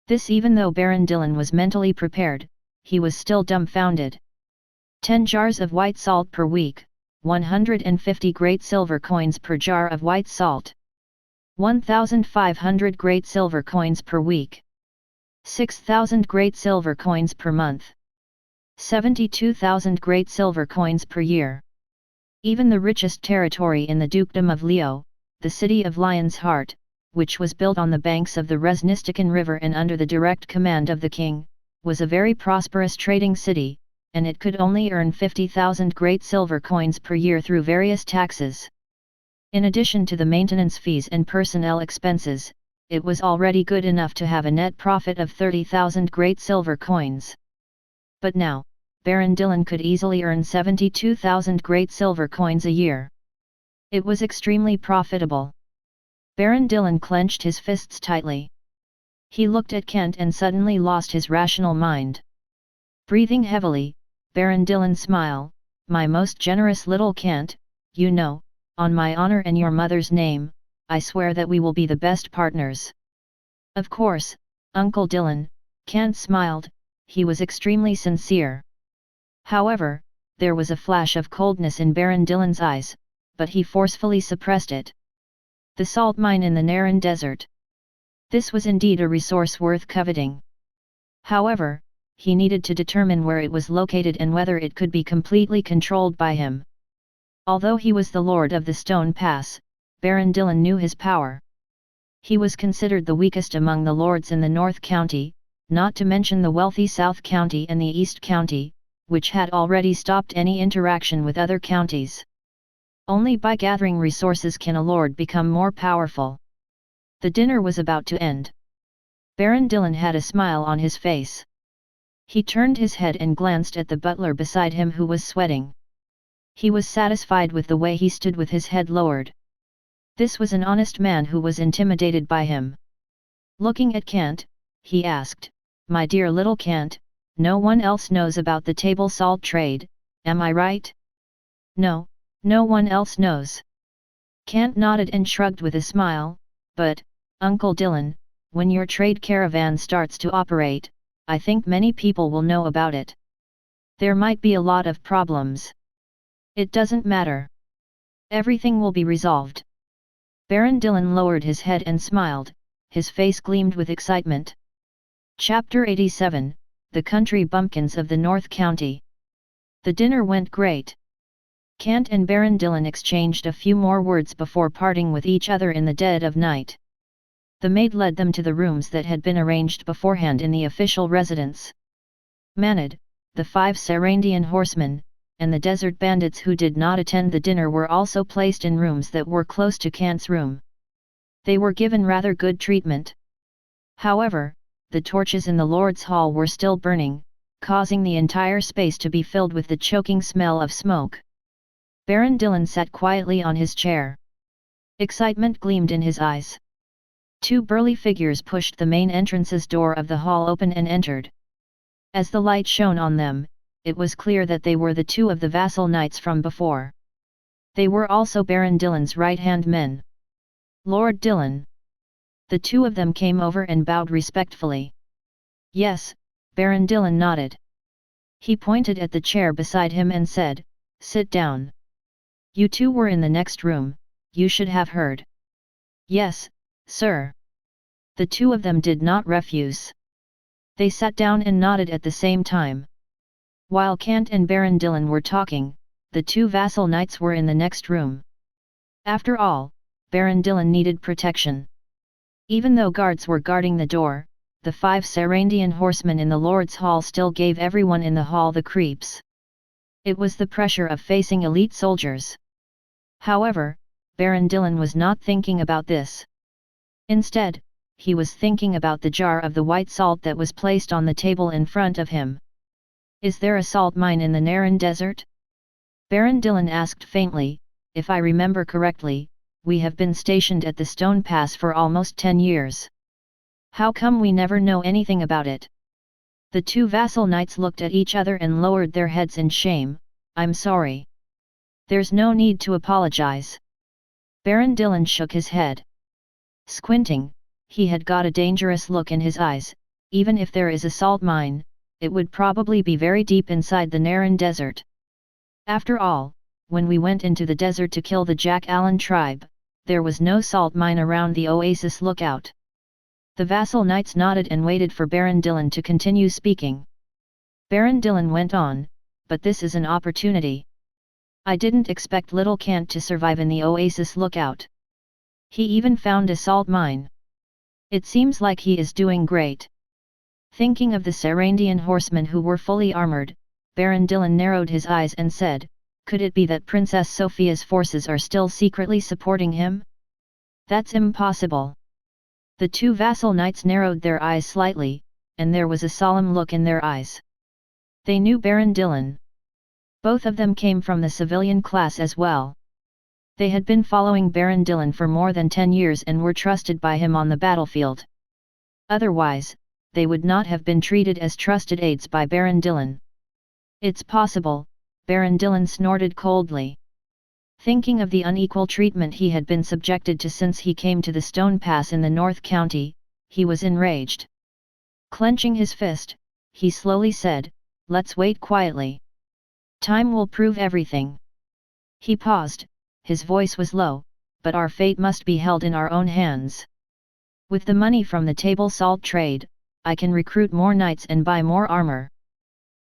This even though Baron Dillon was mentally prepared, he was still dumbfounded. 10 jars of white salt per week, 150 great silver coins per jar of white salt. 1,500 great silver coins per week. 6,000 great silver coins per month. 72,000 great silver coins per year. Even the richest territory in the dukedom of Leo, the city of Lion's Heart, which was built on the banks of the Resnistican River and under the direct command of the king, was a very prosperous trading city, and it could only earn 50,000 great silver coins per year through various taxes. In addition to the maintenance fees and personnel expenses, it was already good enough to have a net profit of 30,000 great silver coins. But now, Baron Dillon could easily earn 72,000 great silver coins a year. It was extremely profitable. Baron Dillon clenched his fists tightly. He looked at Kant and suddenly lost his rational mind. Breathing heavily, Baron Dillon smiled, "My most generous little Kant, you know, on my honor and your mother's name, I swear that we will be the best partners." "Of course, Uncle Dillon," Kant smiled, he was extremely sincere. However, there was a flash of coldness in Baron Dillon's eyes, but he forcefully suppressed it. The salt mine in the Naran Desert. This was indeed a resource worth coveting. However, he needed to determine where it was located and whether it could be completely controlled by him. Although he was the Lord of the Stone Pass, Baron Dillon knew his power. He was considered the weakest among the lords in the North County, not to mention the wealthy South County and the East County, which had already stopped any interaction with other counties. Only by gathering resources can a lord become more powerful. The dinner was about to end. Baron Dillon had a smile on his face. He turned his head and glanced at the butler beside him who was sweating. He was satisfied with the way he stood with his head lowered. This was an honest man who was intimidated by him. Looking at Kant, he asked, "My dear little Kant, no one else knows about the table salt trade, am I right?" "No, no one else knows." Kant nodded and shrugged with a smile, "But, Uncle Dillon, when your trade caravan starts to operate, I think many people will know about it. There might be a lot of problems. It doesn't matter. Everything will be resolved." Baron Dillon lowered his head and smiled, his face gleamed with excitement. Chapter 87, The Country Bumpkins of the North County. The dinner went great. Kant and Baron Dillon exchanged a few more words before parting with each other in the dead of night. The maid led them to the rooms that had been arranged beforehand in the official residence. Manad, the 5 Sarandian horsemen, and the desert bandits who did not attend the dinner were also placed in rooms that were close to Kant's room. They were given rather good treatment. However, the torches in the Lord's Hall were still burning, causing the entire space to be filled with the choking smell of smoke. Baron Dillon sat quietly on his chair. Excitement gleamed in his eyes. 2 burly figures pushed the main entrance's door of the hall open and entered. As the light shone on them, it was clear that they were the 2 of the vassal knights from before. They were also Baron Dillon's right-hand men. "Lord Dillon." The 2 of them came over and bowed respectfully. "Yes," Baron Dillon nodded. He pointed at the chair beside him and said, "Sit down. You 2 were in the next room, you should have heard." "Yes, sir." The 2 of them did not refuse. They sat down and nodded at the same time. While Kant and Baron Dillon were talking, the 2 vassal knights were in the next room. After all, Baron Dillon needed protection. Even though guards were guarding the door, the 5 Sarandian horsemen in the Lord's Hall still gave everyone in the hall the creeps. It was the pressure of facing elite soldiers. However, Baron Dillon was not thinking about this. Instead, he was thinking about the jar of the white salt that was placed on the table in front of him. "Is there a salt mine in the Naran Desert?" Baron Dillon asked faintly. "If I remember correctly, we have been stationed at the Stone Pass for almost 10 years. How come we never know anything about it?" The 2 vassal knights looked at each other and lowered their heads in shame. "I'm sorry. There's no need to apologize." Baron Dillon shook his head. Squinting, he had got a dangerous look in his eyes. Even if there is a salt mine, it would probably be very deep inside the Naran Desert. After all, when we went into the desert to kill the Jack Allen tribe, there was no salt mine around the Oasis lookout. The vassal knights nodded and waited for Baron Dillon to continue speaking. Baron Dillon went on, "But this is an opportunity. I didn't expect little Kant to survive in the Oasis lookout. He even found a salt mine. It seems like he is doing great." Thinking of the Sarandian horsemen who were fully armored, Baron Dillon narrowed his eyes and said, Could it be that Princess Sophia's forces are still secretly supporting him? That's impossible. The two vassal knights narrowed their eyes slightly, and there was a solemn look in their eyes. They knew Baron Dillon. Both of them came from the civilian class as well. They had been following Baron Dillon for more than 10 years and were trusted by him on the battlefield. Otherwise, they would not have been treated as trusted aides by Baron Dillon. It's possible, Baron Dillon snorted coldly. Thinking of the unequal treatment he had been subjected to since he came to the Stone Pass in the North County, he was enraged. Clenching his fist, he slowly said, "Let's wait quietly. Time will prove everything." He paused, his voice was low, "But our fate must be held in our own hands. With the money from the table salt trade, I can recruit more knights and buy more armor.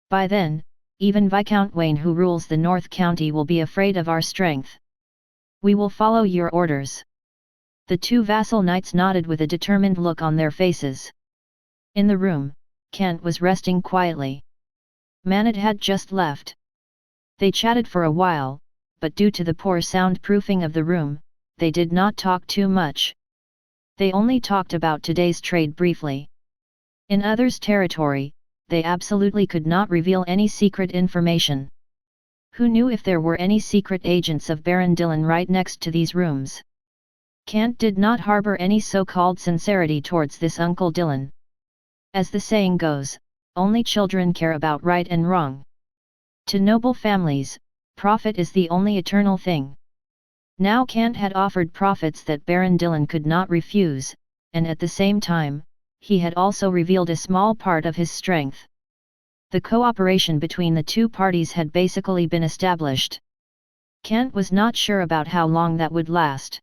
By then, even Viscount Wayne who rules the North County will be afraid of our strength. We will follow your orders." The two vassal knights nodded with a determined look on their faces. In the room, Kant was resting quietly. Manet had just left. They chatted for a while, but due to the poor soundproofing of the room, they did not talk too much. They only talked about today's trade briefly. In others' territory, they absolutely could not reveal any secret information. Who knew if there were any secret agents of Baron Dillon right next to these rooms? Kant did not harbor any so-called sincerity towards this Uncle Dillon. As the saying goes, only children care about right and wrong. To noble families, profit is the only eternal thing. Now Kant had offered profits that Baron Dillon could not refuse, and at the same time, he had also revealed a small part of his strength. The cooperation between the two parties had basically been established. Kant was not sure about how long that would last.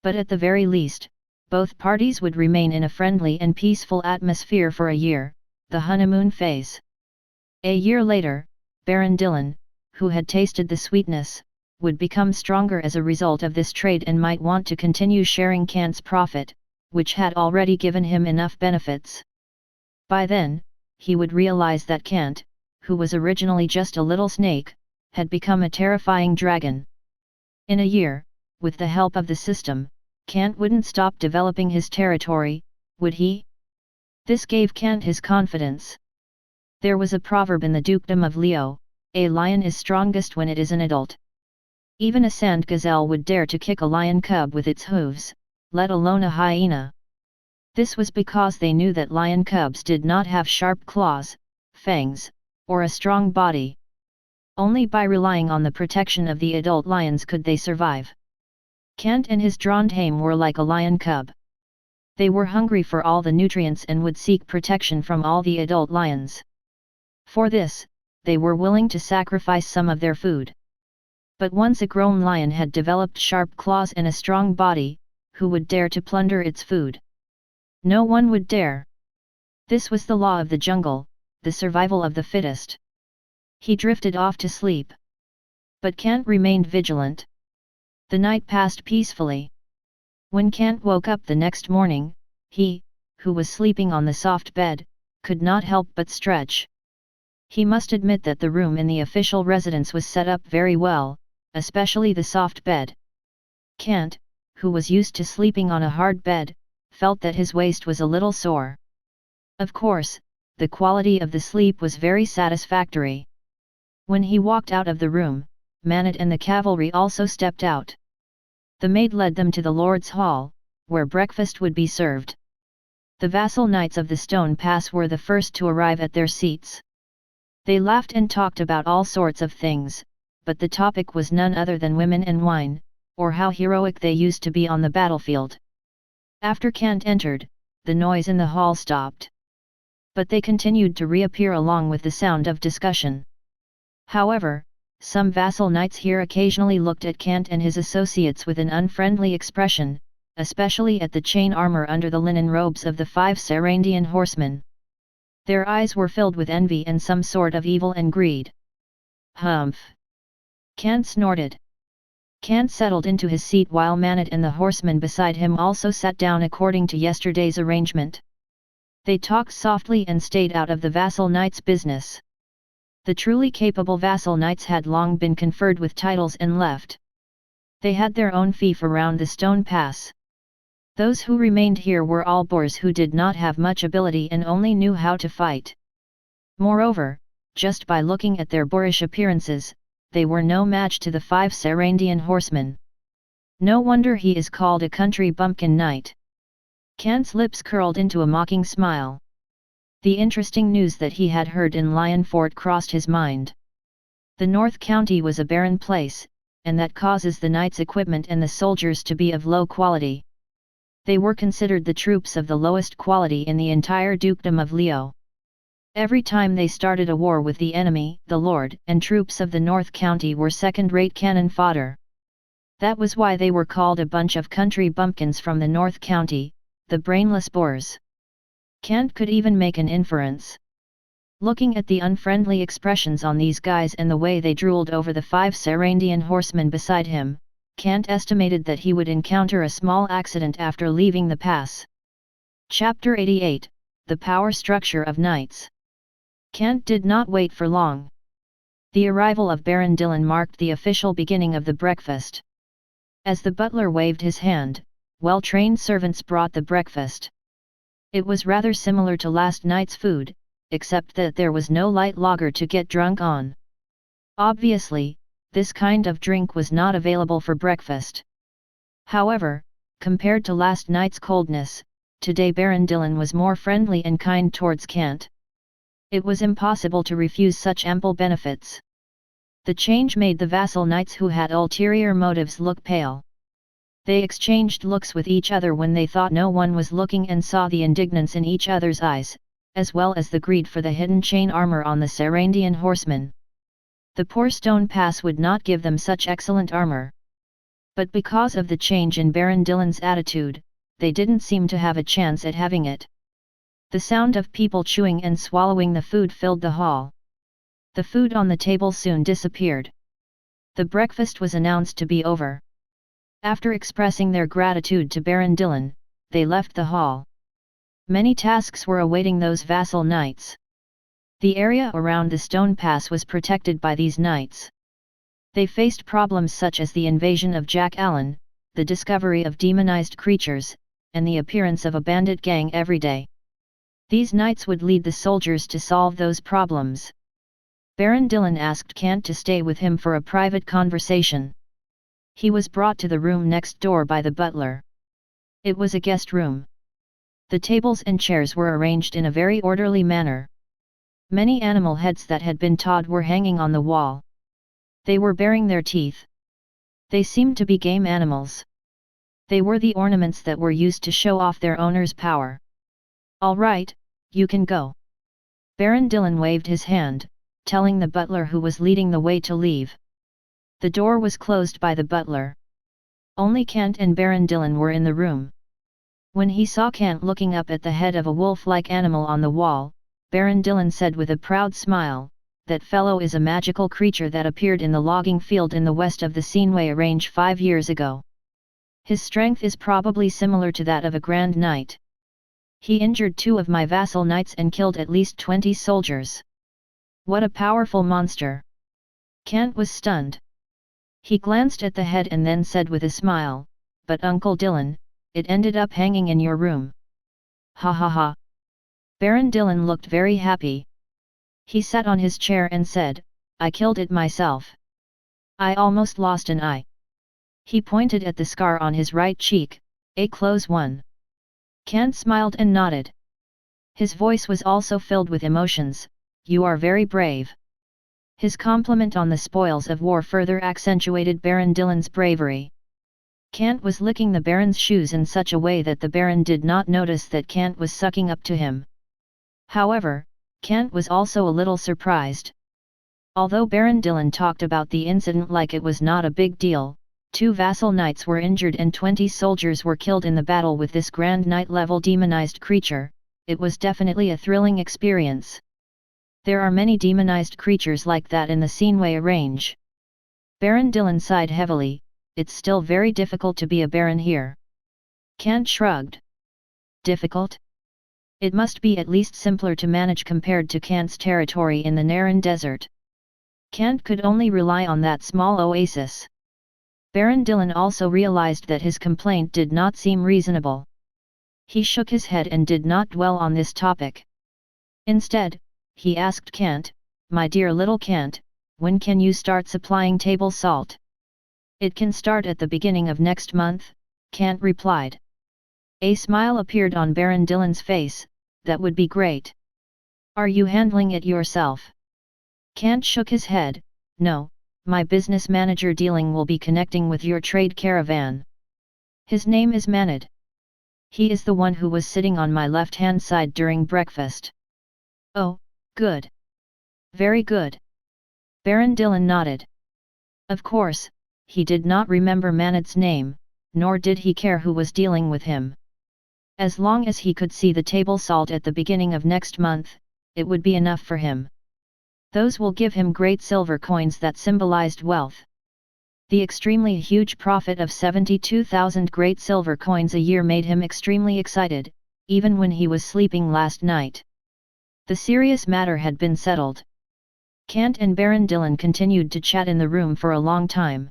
But at the very least, both parties would remain in a friendly and peaceful atmosphere for a year, the honeymoon phase. A year later, Baron Dillon, who had tasted the sweetness, would become stronger as a result of this trade and might want to continue sharing Kant's profit, which had already given him enough benefits. By then, he would realize that Kant, who was originally just a little snake, had become a terrifying dragon. In a year, with the help of the system, Kant wouldn't stop developing his territory, would he? This gave Kant his confidence. There was a proverb in the dukedom of Leo, "A lion is strongest when it is an adult." Even a sand gazelle would dare to kick a lion cub with its hooves, let alone a hyena. This was because they knew that lion cubs did not have sharp claws, fangs, or a strong body. Only by relying on the protection of the adult lions could they survive. Kant and his Trondheim were like a lion cub. They were hungry for all the nutrients and would seek protection from all the adult lions. For this, they were willing to sacrifice some of their food. But once a grown lion had developed sharp claws and a strong body, who would dare to plunder its food? No one would dare. This was the law of the jungle, the survival of the fittest. He drifted off to sleep. But Kant remained vigilant. The night passed peacefully. When Kant woke up the next morning, he, who was sleeping on the soft bed, could not help but stretch. He must admit that the room in the official residence was set up very well, especially the soft bed. Kant, who was used to sleeping on a hard bed, felt that his waist was a little sore. Of course, the quality of the sleep was very satisfactory. When he walked out of the room, Manet and the cavalry also stepped out. The maid led them to the Lord's Hall, where breakfast would be served. The vassal knights of the Stone Pass were the first to arrive at their seats. They laughed and talked about all sorts of things, but the topic was none other than women and wine, or how heroic they used to be on the battlefield. After Kant entered, the noise in the hall stopped. But they continued to reappear along with the sound of discussion. However, some vassal knights here occasionally looked at Kant and his associates with an unfriendly expression, especially at the chain armor under the linen robes of the 5 Sarandian horsemen. Their eyes were filled with envy and some sort of evil and greed. Humph! Kant snorted. Kant settled into his seat while Manet and the horseman beside him also sat down according to yesterday's arrangement. They talked softly and stayed out of the vassal knight's business. The truly capable vassal knights had long been conferred with titles and left. They had their own fief around the stone pass. Those who remained here were all boors who did not have much ability and only knew how to fight. Moreover, just by looking at their boorish appearances, they were no match to the 5 Sarandian horsemen. No wonder he is called a country bumpkin knight. Kant's lips curled into a mocking smile. The interesting news that he had heard in Lionfort crossed his mind. The North County was a barren place, and that causes the knights' equipment and the soldiers to be of low quality. They were considered the troops of the lowest quality in the entire dukedom of Leo. Every time they started a war with the enemy, the lord and troops of the North County were second-rate cannon fodder. That was why they were called a bunch of country bumpkins from the North County, the brainless boors. Kant could even make an inference. Looking at the unfriendly expressions on these guys and the way they drooled over the 5 Sarandian horsemen beside him, Kant estimated that he would encounter a small accident after leaving the pass. Chapter 88, The Power Structure of Knights. Kant did not wait for long. The arrival of Baron Dillon marked the official beginning of the breakfast. As the butler waved his hand, well-trained servants brought the breakfast. It was rather similar to last night's food, except that there was no light lager to get drunk on. Obviously, this kind of drink was not available for breakfast. However, compared to last night's coldness, today Baron Dillon was more friendly and kind towards Kant. It was impossible to refuse such ample benefits. The change made the vassal knights who had ulterior motives look pale. They exchanged looks with each other when they thought no one was looking and saw the indignance in each other's eyes, as well as the greed for the hidden chain armor on the Sarandian horsemen. The poor stone pass would not give them such excellent armor. But because of the change in Baron Dillon's attitude, they didn't seem to have a chance at having it. The sound of people chewing and swallowing the food filled the hall. The food on the table soon disappeared. The breakfast was announced to be over. After expressing their gratitude to Baron Dillon, they left the hall. Many tasks were awaiting those vassal knights. The area around the stone pass was protected by these knights. They faced problems such as the invasion of Jack Allen, the discovery of demonized creatures, and the appearance of a bandit gang every day. These knights would lead the soldiers to solve those problems. Baron Dillon asked Kant to stay with him for a private conversation. He was brought to the room next door by the butler. It was a guest room. The tables and chairs were arranged in a very orderly manner. Many animal heads that had been tawed were hanging on the wall. They were baring their teeth. They seemed to be game animals. They were the ornaments that were used to show off their owner's power. "All right, you can go." Baron Dillon waved his hand, telling the butler who was leading the way to leave. The door was closed by the butler. Only Kant and Baron Dillon were in the room. When he saw Kant looking up at the head of a wolf-like animal on the wall, Baron Dillon said with a proud smile, "That fellow is a magical creature that appeared in the logging field in the west of the Seenway Range 5 years ago. His strength is probably similar to that of a Grand Knight. He injured 2 of my vassal knights and killed at least 20 soldiers. What a powerful monster!" Kant was stunned. He glanced at the head and then said with a smile, "But Uncle Dillon, it ended up hanging in your room." "Ha ha ha." Baron Dillon looked very happy. He sat on his chair and said, "I killed it myself. I almost lost an eye." He pointed at the scar on his right cheek, "A close one." Kant smiled and nodded. His voice was also filled with emotions, "You are very brave." His compliment on the spoils of war further accentuated Baron Dillon's bravery. Kant was licking the Baron's shoes in such a way that the Baron did not notice that Kant was sucking up to him. However, Kant was also a little surprised. Although Baron Dillon talked about the incident like it was not a big deal, 2 vassal knights were injured and 20 soldiers were killed in the battle with this Grand Knight-level demonized creature. It was definitely a thrilling experience. There are many demonized creatures like that in the Seenway range. Baron Dillon sighed heavily, "It's still very difficult to be a baron here." Kant shrugged. "Difficult? It must be at least simpler to manage compared to Kant's territory in the Naran Desert. Kant could only rely on that small oasis. Baron Dillon also realized that his complaint did not seem reasonable. He shook his head and did not dwell on this topic. Instead, he asked Kant, "My dear little Kant, when can you start supplying table salt?" "It can start at the beginning of next month," Kant replied. A smile appeared on Baron Dillon's face. "That would be great. Are you handling it yourself?" Kant shook his head. "No, my business manager dealing will be connecting with your trade caravan. His name is Manad. He is the one who was sitting on my left-hand side during breakfast." "Oh, good. Very good." Baron Dillon nodded. Of course, he did not remember Manad's name, nor did he care who was dealing with him. As long as he could see the table salt at the beginning of next month, it would be enough for him. Those will give him great silver coins that symbolized wealth. The extremely huge profit of 72,000 great silver coins a year made him extremely excited, even when he was sleeping last night. The serious matter had been settled. Kant and Baron Dillon continued to chat in the room for a long time.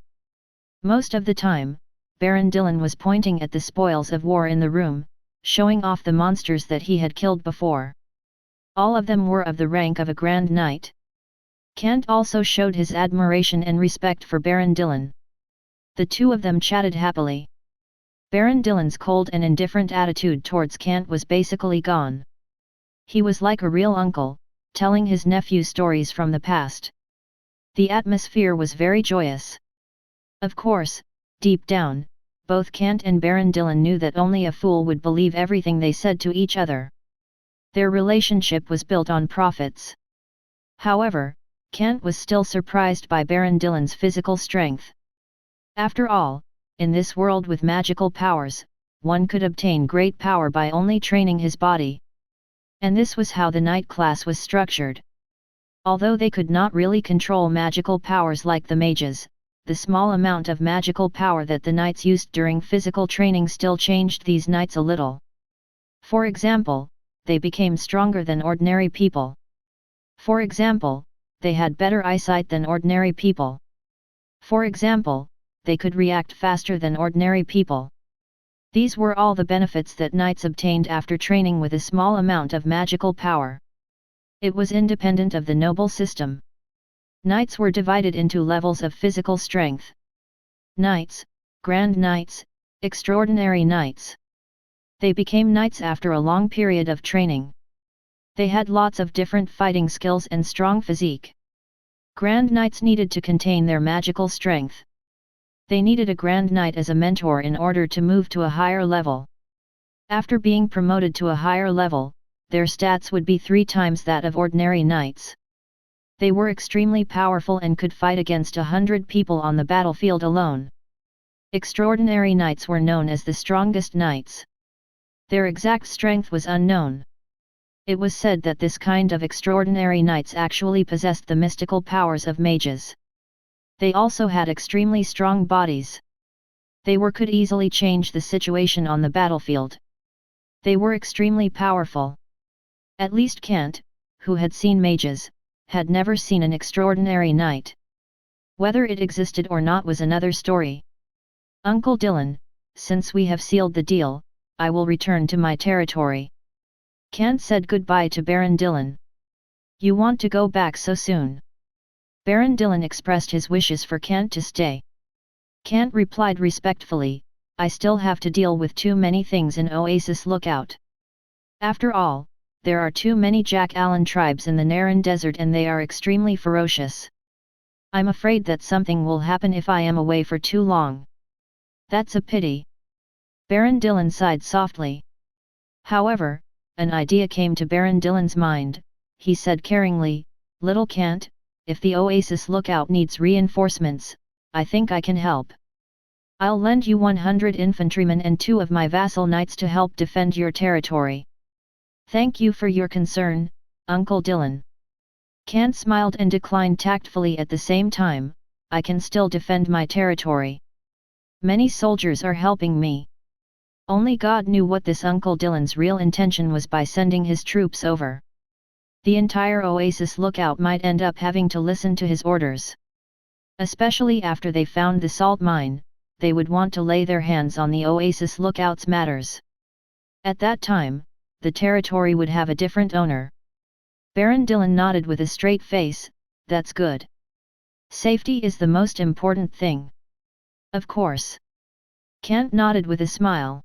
Most of the time, Baron Dillon was pointing at the spoils of war in the room, showing off the monsters that he had killed before. All of them were of the rank of a Grand Knight. Kant also showed his admiration and respect for Baron Dillon. The two of them chatted happily. Baron Dillon's cold and indifferent attitude towards Kant was basically gone. He was like a real uncle, telling his nephew stories from the past. The atmosphere was very joyous. Of course, deep down, both Kant and Baron Dillon knew that only a fool would believe everything they said to each other. Their relationship was built on profits. However, Kant was still surprised by Baron Dillon's physical strength. After all, in this world with magical powers, one could obtain great power by only training his body. And this was how the knight class was structured. Although they could not really control magical powers like the mages, the small amount of magical power that the knights used during physical training still changed these knights a little. For example, they became stronger than ordinary people. For example, they had better eyesight than ordinary people. For example, they could react faster than ordinary people. These were all the benefits that knights obtained after training with a small amount of magical power. It was independent of the noble system. Knights were divided into levels of physical strength. Knights, Grand Knights, Extraordinary Knights. They became knights after a long period of training. They had lots of different fighting skills and strong physique. Grand Knights needed to contain their magical strength. They needed a Grand Knight as a mentor in order to move to a higher level. After being promoted to a higher level, their stats would be 3 times that of ordinary knights. They were extremely powerful and could fight against 100 people on the battlefield alone. Extraordinary knights were known as the strongest knights. Their exact strength was unknown. It was said that this kind of extraordinary knights actually possessed the mystical powers of mages. They also had extremely strong bodies. They could easily change the situation on the battlefield. They were extremely powerful. At least Kant, who had seen mages, had never seen an extraordinary knight. Whether it existed or not was another story. "Uncle Dillon, since we have sealed the deal, I will return to my territory." Kant said goodbye to Baron Dillon. "You want to go back so soon?" Baron Dillon expressed his wishes for Kant to stay. Kant replied respectfully, "I still have to deal with too many things in Oasis Lookout. After all, there are too many Jack Allen tribes in the Naran Desert and they are extremely ferocious. I'm afraid that something will happen if I am away for too long." "That's a pity." Baron Dillon sighed softly. However, an idea came to Baron Dillon's mind. He said caringly, "Little Kant, if the Oasis Lookout needs reinforcements, I think I can help. I'll lend you 100 infantrymen and 2 of my vassal knights to help defend your territory." "Thank you for your concern, Uncle Dillon." Kant smiled and declined tactfully at the same time, "I can still defend my territory. Many soldiers are helping me. Only God knew what this Uncle Dylan's real intention was by sending his troops over. The entire Oasis lookout might end up having to listen to his orders. Especially after they found the salt mine, they would want to lay their hands on the Oasis lookout's matters. At that time, the territory would have a different owner. Baron Dylan nodded with a straight face. That's good. Safety is the most important thing. Of course. Kant nodded with a smile.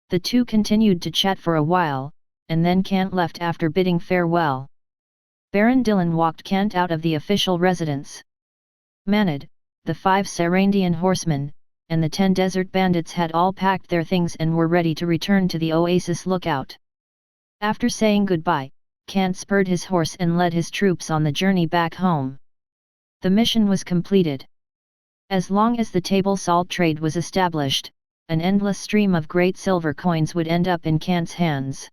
The two continued to chat for a while, and then Kant left after bidding farewell. Baron Dylan walked Kant out of the official residence. Manad, the 5 Sarandian horsemen, and the 10 desert bandits had all packed their things and were ready to return to the Oasis lookout. After saying goodbye, Kant spurred his horse and led his troops on the journey back home. The mission was completed. As long as the table salt trade was established, an endless stream of great silver coins would end up in Kant's hands.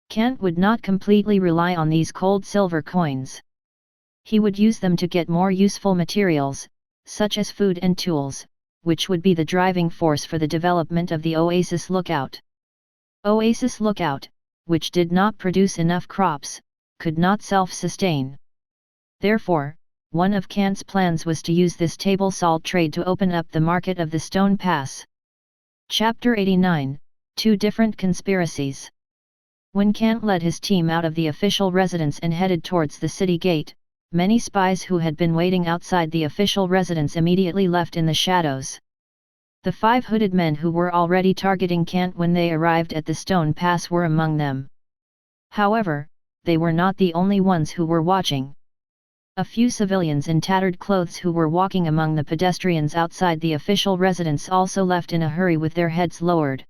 Kant would not completely rely on these cold silver coins. He would use them to get more useful materials, such as food and tools, which would be the driving force for the development of the Oasis lookout. Oasis lookout, which did not produce enough crops, could not self-sustain. Therefore, one of Kant's plans was to use this table salt trade to open up the market of the Stone Pass. Chapter 89, 2 Different Conspiracies. When Kant led his team out of the official residence and headed towards the city gate, many spies who had been waiting outside the official residence immediately left in the shadows. The 5 hooded men who were already targeting Kant when they arrived at the Stone Pass were among them. However, they were not the only ones who were watching. A few civilians in tattered clothes who were walking among the pedestrians outside the official residence also left in a hurry with their heads lowered.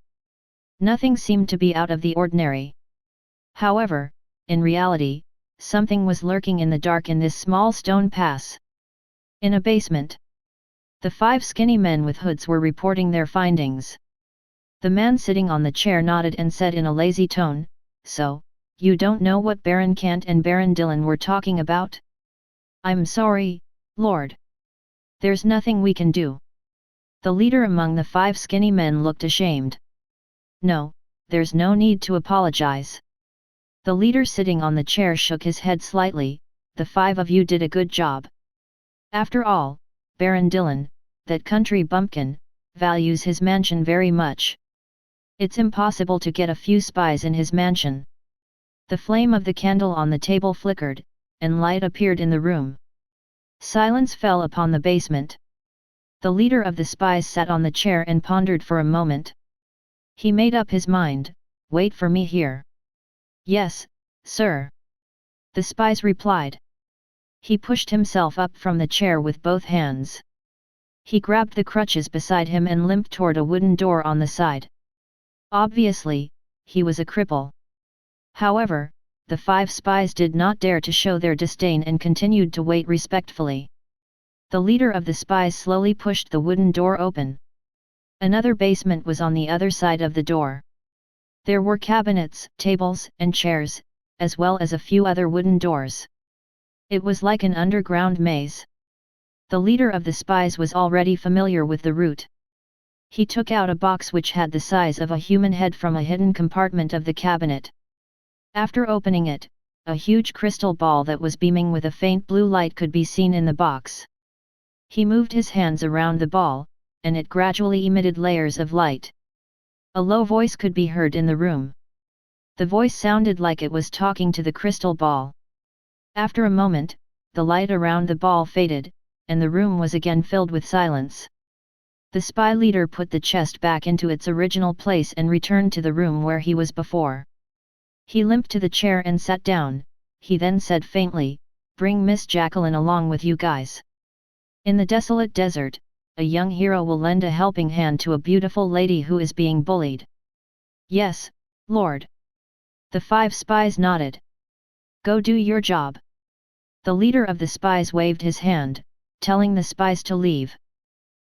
Nothing seemed to be out of the ordinary. However, in reality, something was lurking in the dark in this small stone pass. In a basement, the 5 skinny men with hoods were reporting their findings. The man sitting on the chair nodded and said in a lazy tone, "So, you don't know what Baron Kant and Baron Dylan were talking about?" "I'm sorry, Lord. There's nothing we can do." The leader among the 5 skinny men looked ashamed. "No, there's no need to apologize." The leader sitting on the chair shook his head slightly. "The 5 of you did a good job. After all, Baron Dylan, that country bumpkin, values his mansion very much. It's impossible to get a few spies in his mansion." The flame of the candle on the table flickered, and light appeared in the room. Silence fell upon the basement. The leader of the spies sat on the chair and pondered for a moment. He made up his mind. "Wait for me here." "Yes, sir." The spies replied. He pushed himself up from the chair with both hands. He grabbed the crutches beside him and limped toward a wooden door on the side. Obviously, he was a cripple. However, the 5 spies did not dare to show their disdain and continued to wait respectfully. The leader of the spies slowly pushed the wooden door open. Another basement was on the other side of the door. There were cabinets, tables, and chairs, as well as a few other wooden doors. It was like an underground maze. The leader of the spies was already familiar with the route. He took out a box which had the size of a human head from a hidden compartment of the cabinet. After opening it, a huge crystal ball that was beaming with a faint blue light could be seen in the box. He moved his hands around the ball, and it gradually emitted layers of light. A low voice could be heard in the room. The voice sounded like it was talking to the crystal ball. After a moment, the light around the ball faded, and the room was again filled with silence. The spy leader put the chest back into its original place and returned to the room where he was before. He limped to the chair and sat down. He then said faintly, "Bring Miss Jacqueline along with you guys. In the desolate desert, a young hero will lend a helping hand to a beautiful lady who is being bullied." "Yes, Lord." The 5 spies nodded. "Go do your job." The leader of the spies waved his hand, telling the spies to leave.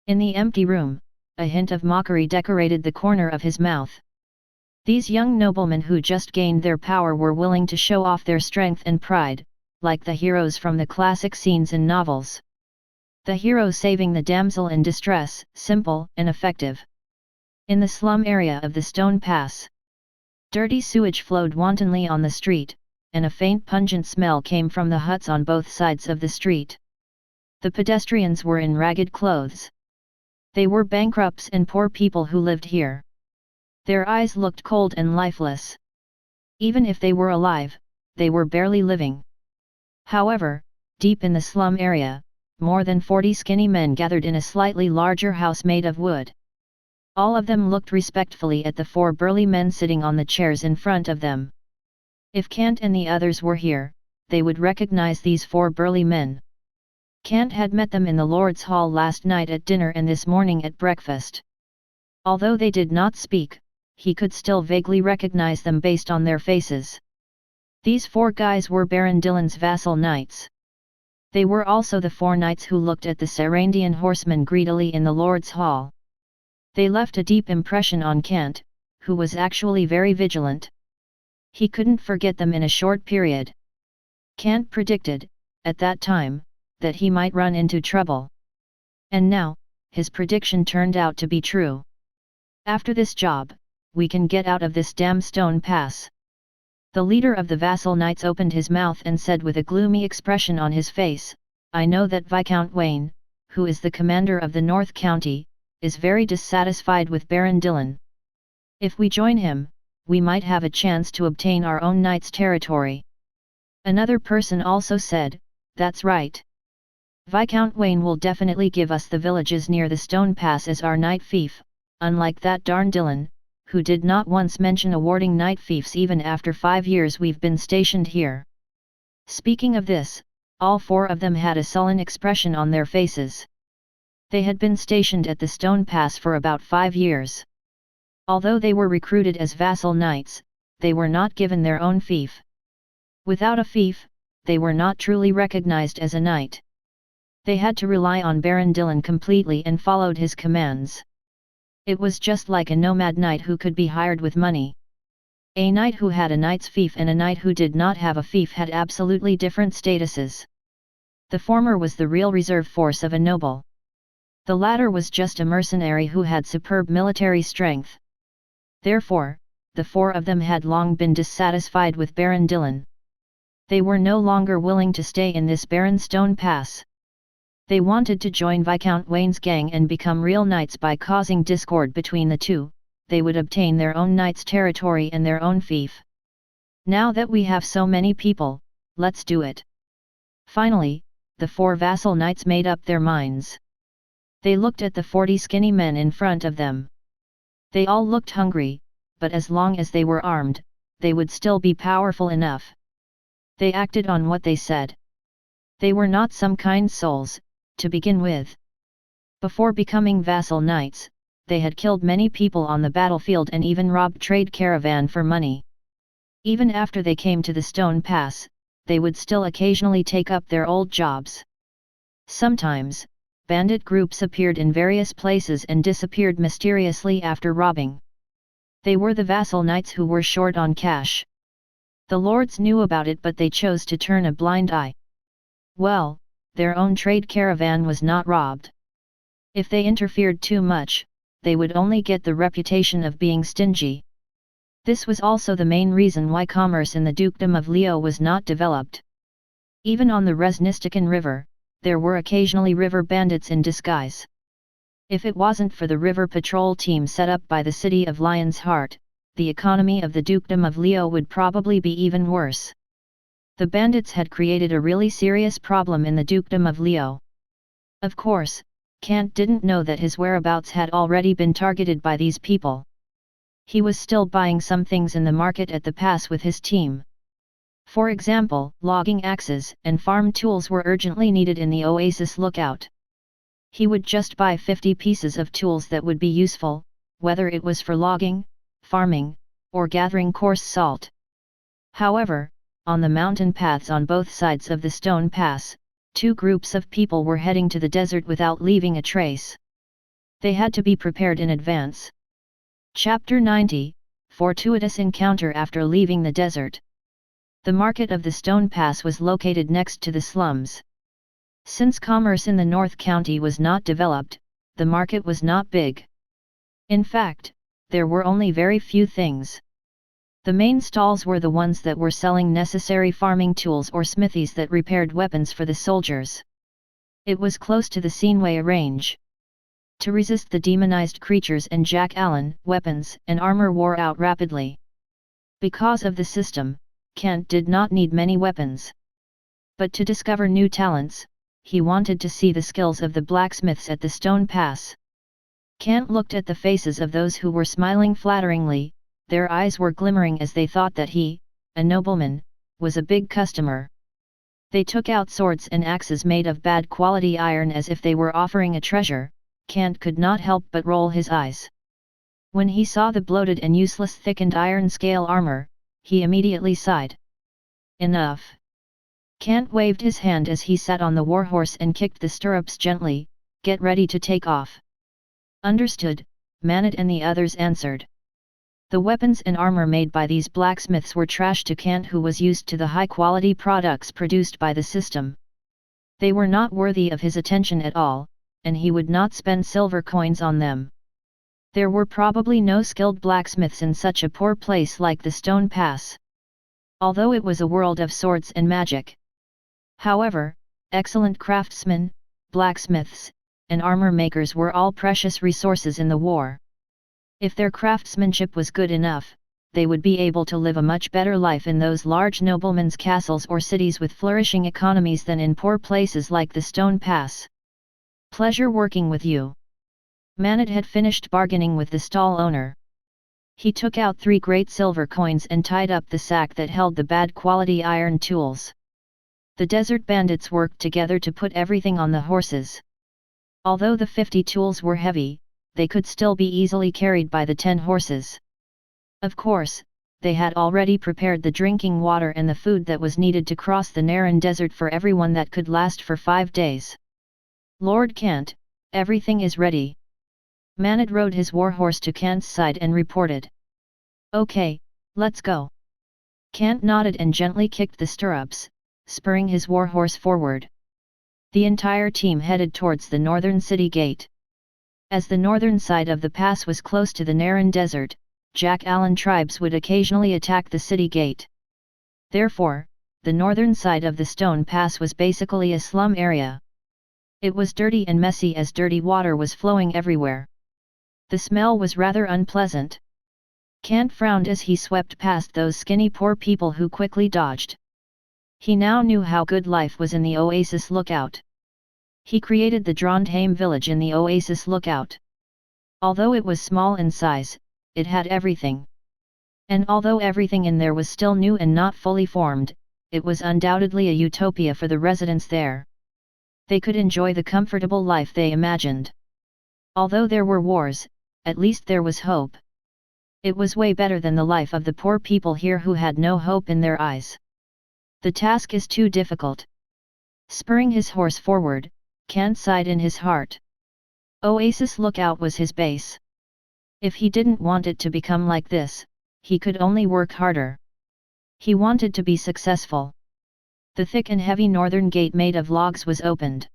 In the empty room, a hint of mockery decorated the corner of his mouth. These young noblemen who just gained their power were willing to show off their strength and pride, like the heroes from the classic scenes in novels. The hero saving the damsel in distress, simple and effective. In the slum area of the Stone Pass, dirty sewage flowed wantonly on the street, and a faint pungent smell came from the huts on both sides of the street. The pedestrians were in ragged clothes. They were bankrupts and poor people who lived here. Their eyes looked cold and lifeless. Even if they were alive, they were barely living. However, deep in the slum area, more than 40 skinny men gathered in a slightly larger house made of wood. All of them looked respectfully at the 4 burly men sitting on the chairs in front of them. If Kant and the others were here, they would recognize these 4 burly men. Kant had met them in the Lord's Hall last night at dinner and this morning at breakfast. Although they did not speak, he could still vaguely recognize them based on their faces. These 4 guys were Baron Dillon's vassal knights. They were also the 4 knights who looked at the Sarandian horsemen greedily in the Lord's Hall. They left a deep impression on Kant, who was actually very vigilant. He couldn't forget them in a short period. Kant predicted, at that time, that he might run into trouble. And now, his prediction turned out to be true. After this job, we can get out of this damn Stone Pass. The leader of the vassal knights opened his mouth and said with a gloomy expression on his face, "I know that Viscount Wayne, who is the commander of the North County, is very dissatisfied with Baron Dillon. If we join him, we might have a chance to obtain our own knight's territory." Another person also said, "That's right. Viscount Wayne will definitely give us the villages near the Stone Pass as our knight fief, unlike that darn Dillon, who did not once mention awarding knight fiefs even after 5 years we've been stationed here." Speaking of this, all 4 of them had a sullen expression on their faces. They had been stationed at the Stone Pass for about 5 years. Although they were recruited as vassal knights, they were not given their own fief. Without a fief, they were not truly recognized as a knight. They had to rely on Baron Dillon completely and followed his commands. It was just like a nomad knight who could be hired with money. A knight who had a knight's fief and a knight who did not have a fief had absolutely different statuses. The former was the real reserve force of a noble. The latter was just a mercenary who had superb military strength. Therefore, the 4 of them had long been dissatisfied with Baron Dillon. They were no longer willing to stay in this barren Stone Pass. They wanted to join Viscount Wayne's gang and become real knights. By causing discord between the two, they would obtain their own knight's territory and their own fief. "Now that we have so many people, let's do it." Finally, the 4 vassal knights made up their minds. They looked at the 40 skinny men in front of them. They all looked hungry, but as long as they were armed, they would still be powerful enough. They acted on what they said. They were not some kind souls, to begin with. Before becoming vassal knights, they had killed many people on the battlefield and even robbed trade caravan for money. Even after they came to the Stone Pass, they would still occasionally take up their old jobs. Sometimes, bandit groups appeared in various places and disappeared mysteriously after robbing. They were the vassal knights who were short on cash. The lords knew about it, but they chose to turn a blind eye. Well, their own trade caravan was not robbed. If they interfered too much, they would only get the reputation of being stingy. This was also the main reason why commerce in the Dukedom of Leo was not developed. Even on the Resnistican River, there were occasionally river bandits in disguise. If it wasn't for the river patrol team set up by the city of Lion's Heart, the economy of the Dukedom of Leo would probably be even worse. The bandits had created a really serious problem in the Dukedom of Leo. Of course, Kant didn't know that his whereabouts had already been targeted by these people. He was still buying some things in the market at the pass with his team. For example, logging axes and farm tools were urgently needed in the Oasis lookout. He would just buy 50 pieces of tools that would be useful, whether it was for logging, farming, or gathering coarse salt. However, on the mountain paths on both sides of the Stone Pass, 2 groups of people were heading to the desert without leaving a trace. They had to be prepared in advance. Chapter 90, Fortuitous Encounter after leaving the desert. The market of the Stone Pass was located next to the slums. Since commerce in the North County was not developed, the market was not big. In fact, there were only very few things. The main stalls were the ones that were selling necessary farming tools or smithies that repaired weapons for the soldiers. It was close to the Sceneway range. To resist the demonized creatures and Jack Allen, weapons and armor wore out rapidly. Because of the system, Kant did not need many weapons. But to discover new talents, he wanted to see the skills of the blacksmiths at the Stone Pass. Kant looked at the faces of those who were smiling flatteringly, their eyes were glimmering as they thought that he, a nobleman, was a big customer. They took out swords and axes made of bad quality iron as if they were offering a treasure. Kant could not help but roll his eyes. When he saw the bloated and useless thickened iron scale armor, he immediately sighed. Enough. Kant waved his hand as he sat on the warhorse and kicked the stirrups gently. Get ready to take off. Understood, Manet and the others answered. The weapons and armor made by these blacksmiths were trash to Kant, who was used to the high-quality products produced by the system. They were not worthy of his attention at all, and he would not spend silver coins on them. There were probably no skilled blacksmiths in such a poor place like the Stone Pass. Although it was a world of swords and magic. However, excellent craftsmen, blacksmiths, and armor makers were all precious resources in the war. If their craftsmanship was good enough, they would be able to live a much better life in those large noblemen's castles or cities with flourishing economies than in poor places like the Stone Pass. Pleasure working with you. Manet had finished bargaining with the stall owner. He took out 3 great silver coins and tied up the sack that held the bad quality iron tools. The desert bandits worked together to put everything on the horses. Although the 50 tools were heavy, they could still be easily carried by the 10 horses. Of course, they had already prepared the drinking water and the food that was needed to cross the Naran desert for everyone that could last for 5 days. Lord Kant, everything is ready. Manet rode his warhorse to Kant's side and reported. Okay, let's go. Kant nodded and gently kicked the stirrups, spurring his warhorse forward. The entire team headed towards the northern city gate. As the northern side of the pass was close to the Naran desert, Jack Allen tribes would occasionally attack the city gate. Therefore, the northern side of the Stone Pass was basically a slum area. It was dirty and messy as dirty water was flowing everywhere. The smell was rather unpleasant. Kant frowned as he swept past those skinny poor people who quickly dodged. He now knew how good life was in the Oasis lookout. He created the Trondheim village in the Oasis lookout. Although it was small in size, it had everything. And although everything in there was still new and not fully formed, it was undoubtedly a utopia for the residents there. They could enjoy the comfortable life they imagined. Although there were wars, at least there was hope. It was way better than the life of the poor people here who had no hope in their eyes. The task is too difficult. Spurring his horse forward, Kant sighed in his heart. Oasis Lookout was his base. If he didn't want it to become like this, he could only work harder. He wanted to be successful. The thick and heavy northern gate made of logs was opened.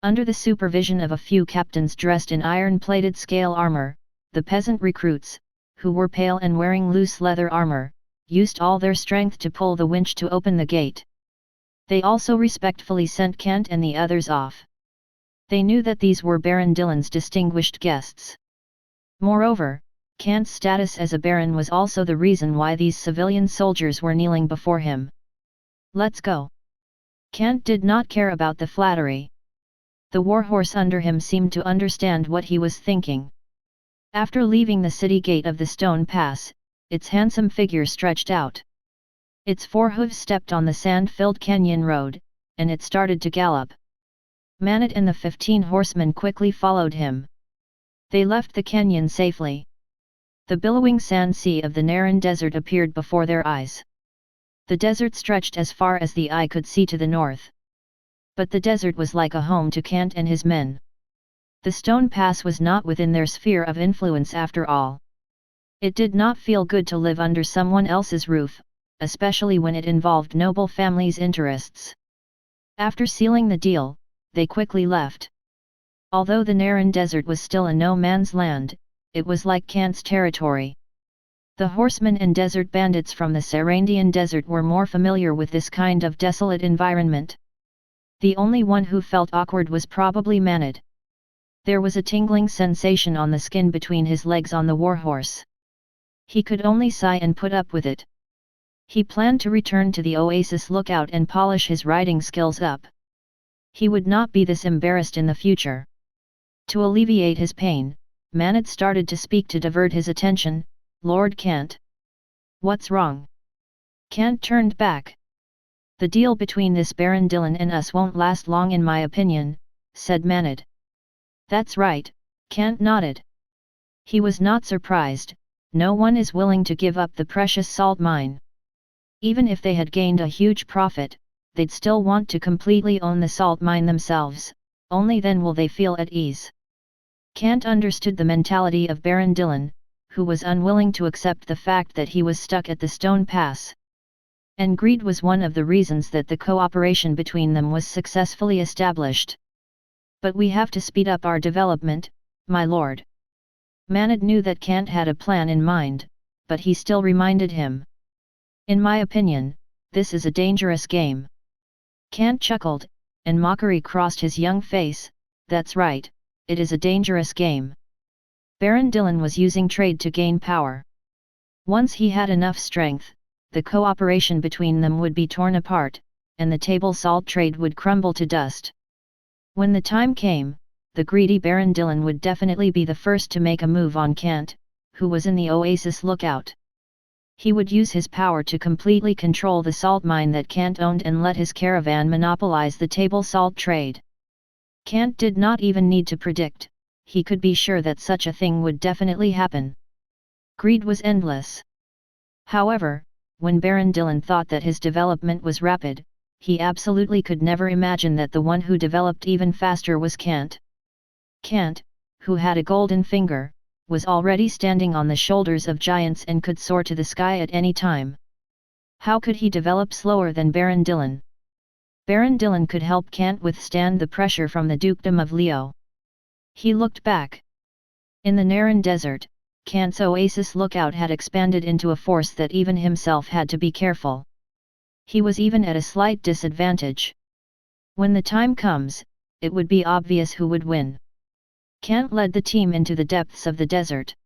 Under the supervision of a few captains dressed in iron-plated scale armor, the peasant recruits, who were pale and wearing loose leather armor, used all their strength to pull the winch to open the gate. They also respectfully sent Kant and the others off. They knew that these were Baron Dillon's distinguished guests. Moreover, Kant's status as a baron was also the reason why these civilian soldiers were kneeling before him. Let's go. Kant did not care about the flattery. The warhorse under him seemed to understand what he was thinking. After leaving the city gate of the Stone Pass, its handsome figure stretched out. Its 4 hooves stepped on the sand-filled canyon road, and it started to gallop. Manet and the 15 horsemen quickly followed him. They left the canyon safely. The billowing sand sea of the Naran desert appeared before their eyes. The desert stretched as far as the eye could see to the north. But the desert was like a home to Kant and his men. The Stone Pass was not within their sphere of influence after all. It did not feel good to live under someone else's roof, especially when it involved noble families' interests. After sealing the deal, they quickly left. Although the Naran desert was still a no-man's land, it was like Kant's territory. The horsemen and desert bandits from the Sarandian desert were more familiar with this kind of desolate environment. The only one who felt awkward was probably Manad. There was a tingling sensation on the skin between his legs on the warhorse. He could only sigh and put up with it. He planned to return to the Oasis lookout and polish his riding skills up. He would not be this embarrassed in the future. To alleviate his pain, Manad started to speak to divert his attention. Lord Kant. What's wrong? Kant turned back. The deal between this Baron Dillon and us won't last long in my opinion, said Manad. That's right, Kant nodded. He was not surprised. No one is willing to give up the precious salt mine. Even if they had gained a huge profit, they'd still want to completely own the salt mine themselves, only then will they feel at ease. Kant understood the mentality of Baron Dillon, who was unwilling to accept the fact that he was stuck at the Stone Pass. And greed was one of the reasons that the cooperation between them was successfully established. But we have to speed up our development, my lord. Manad knew that Kant had a plan in mind, but he still reminded him. In my opinion, this is a dangerous game. Kant chuckled, and mockery crossed his young face. That's right, it is a dangerous game. Baron Dillon was using trade to gain power. Once he had enough strength, the cooperation between them would be torn apart, and the table salt trade would crumble to dust. When the time came, the greedy Baron Dillon would definitely be the first to make a move on Kant, who was in the Oasis lookout. He would use his power to completely control the salt mine that Kant owned and let his caravan monopolize the table salt trade. Kant did not even need to predict, he could be sure that such a thing would definitely happen. Greed was endless. However, when Baron Dillon thought that his development was rapid, he absolutely could never imagine that the one who developed even faster was Kant. Kant, who had a golden finger, was already standing on the shoulders of giants and could soar to the sky at any time. How could he develop slower than Baron Dillon? Baron Dillon could help Kant withstand the pressure from the dukedom of Leo. He looked back. In the Naran desert, Kant's Oasis lookout had expanded into a force that even himself had to be careful. He was even at a slight disadvantage. When the time comes, it would be obvious who would win. Kant led the team into the depths of the desert.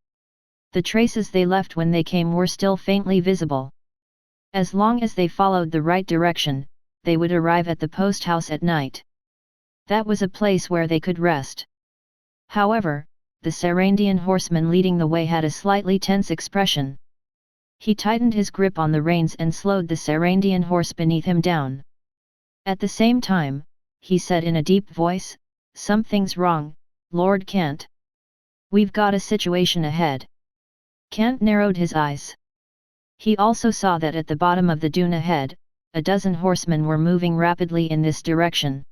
The traces they left when they came were still faintly visible. As long as they followed the right direction, they would arrive at the post house at night. That was a place where they could rest. However, the Sarandian horseman leading the way had a slightly tense expression. He tightened his grip on the reins and slowed the Sarandian horse beneath him down. At the same time, he said in a deep voice, "Something's wrong, Lord Kant. We've got a situation ahead." Kant narrowed his eyes. He also saw that at the bottom of the dune ahead, a dozen horsemen were moving rapidly in this direction.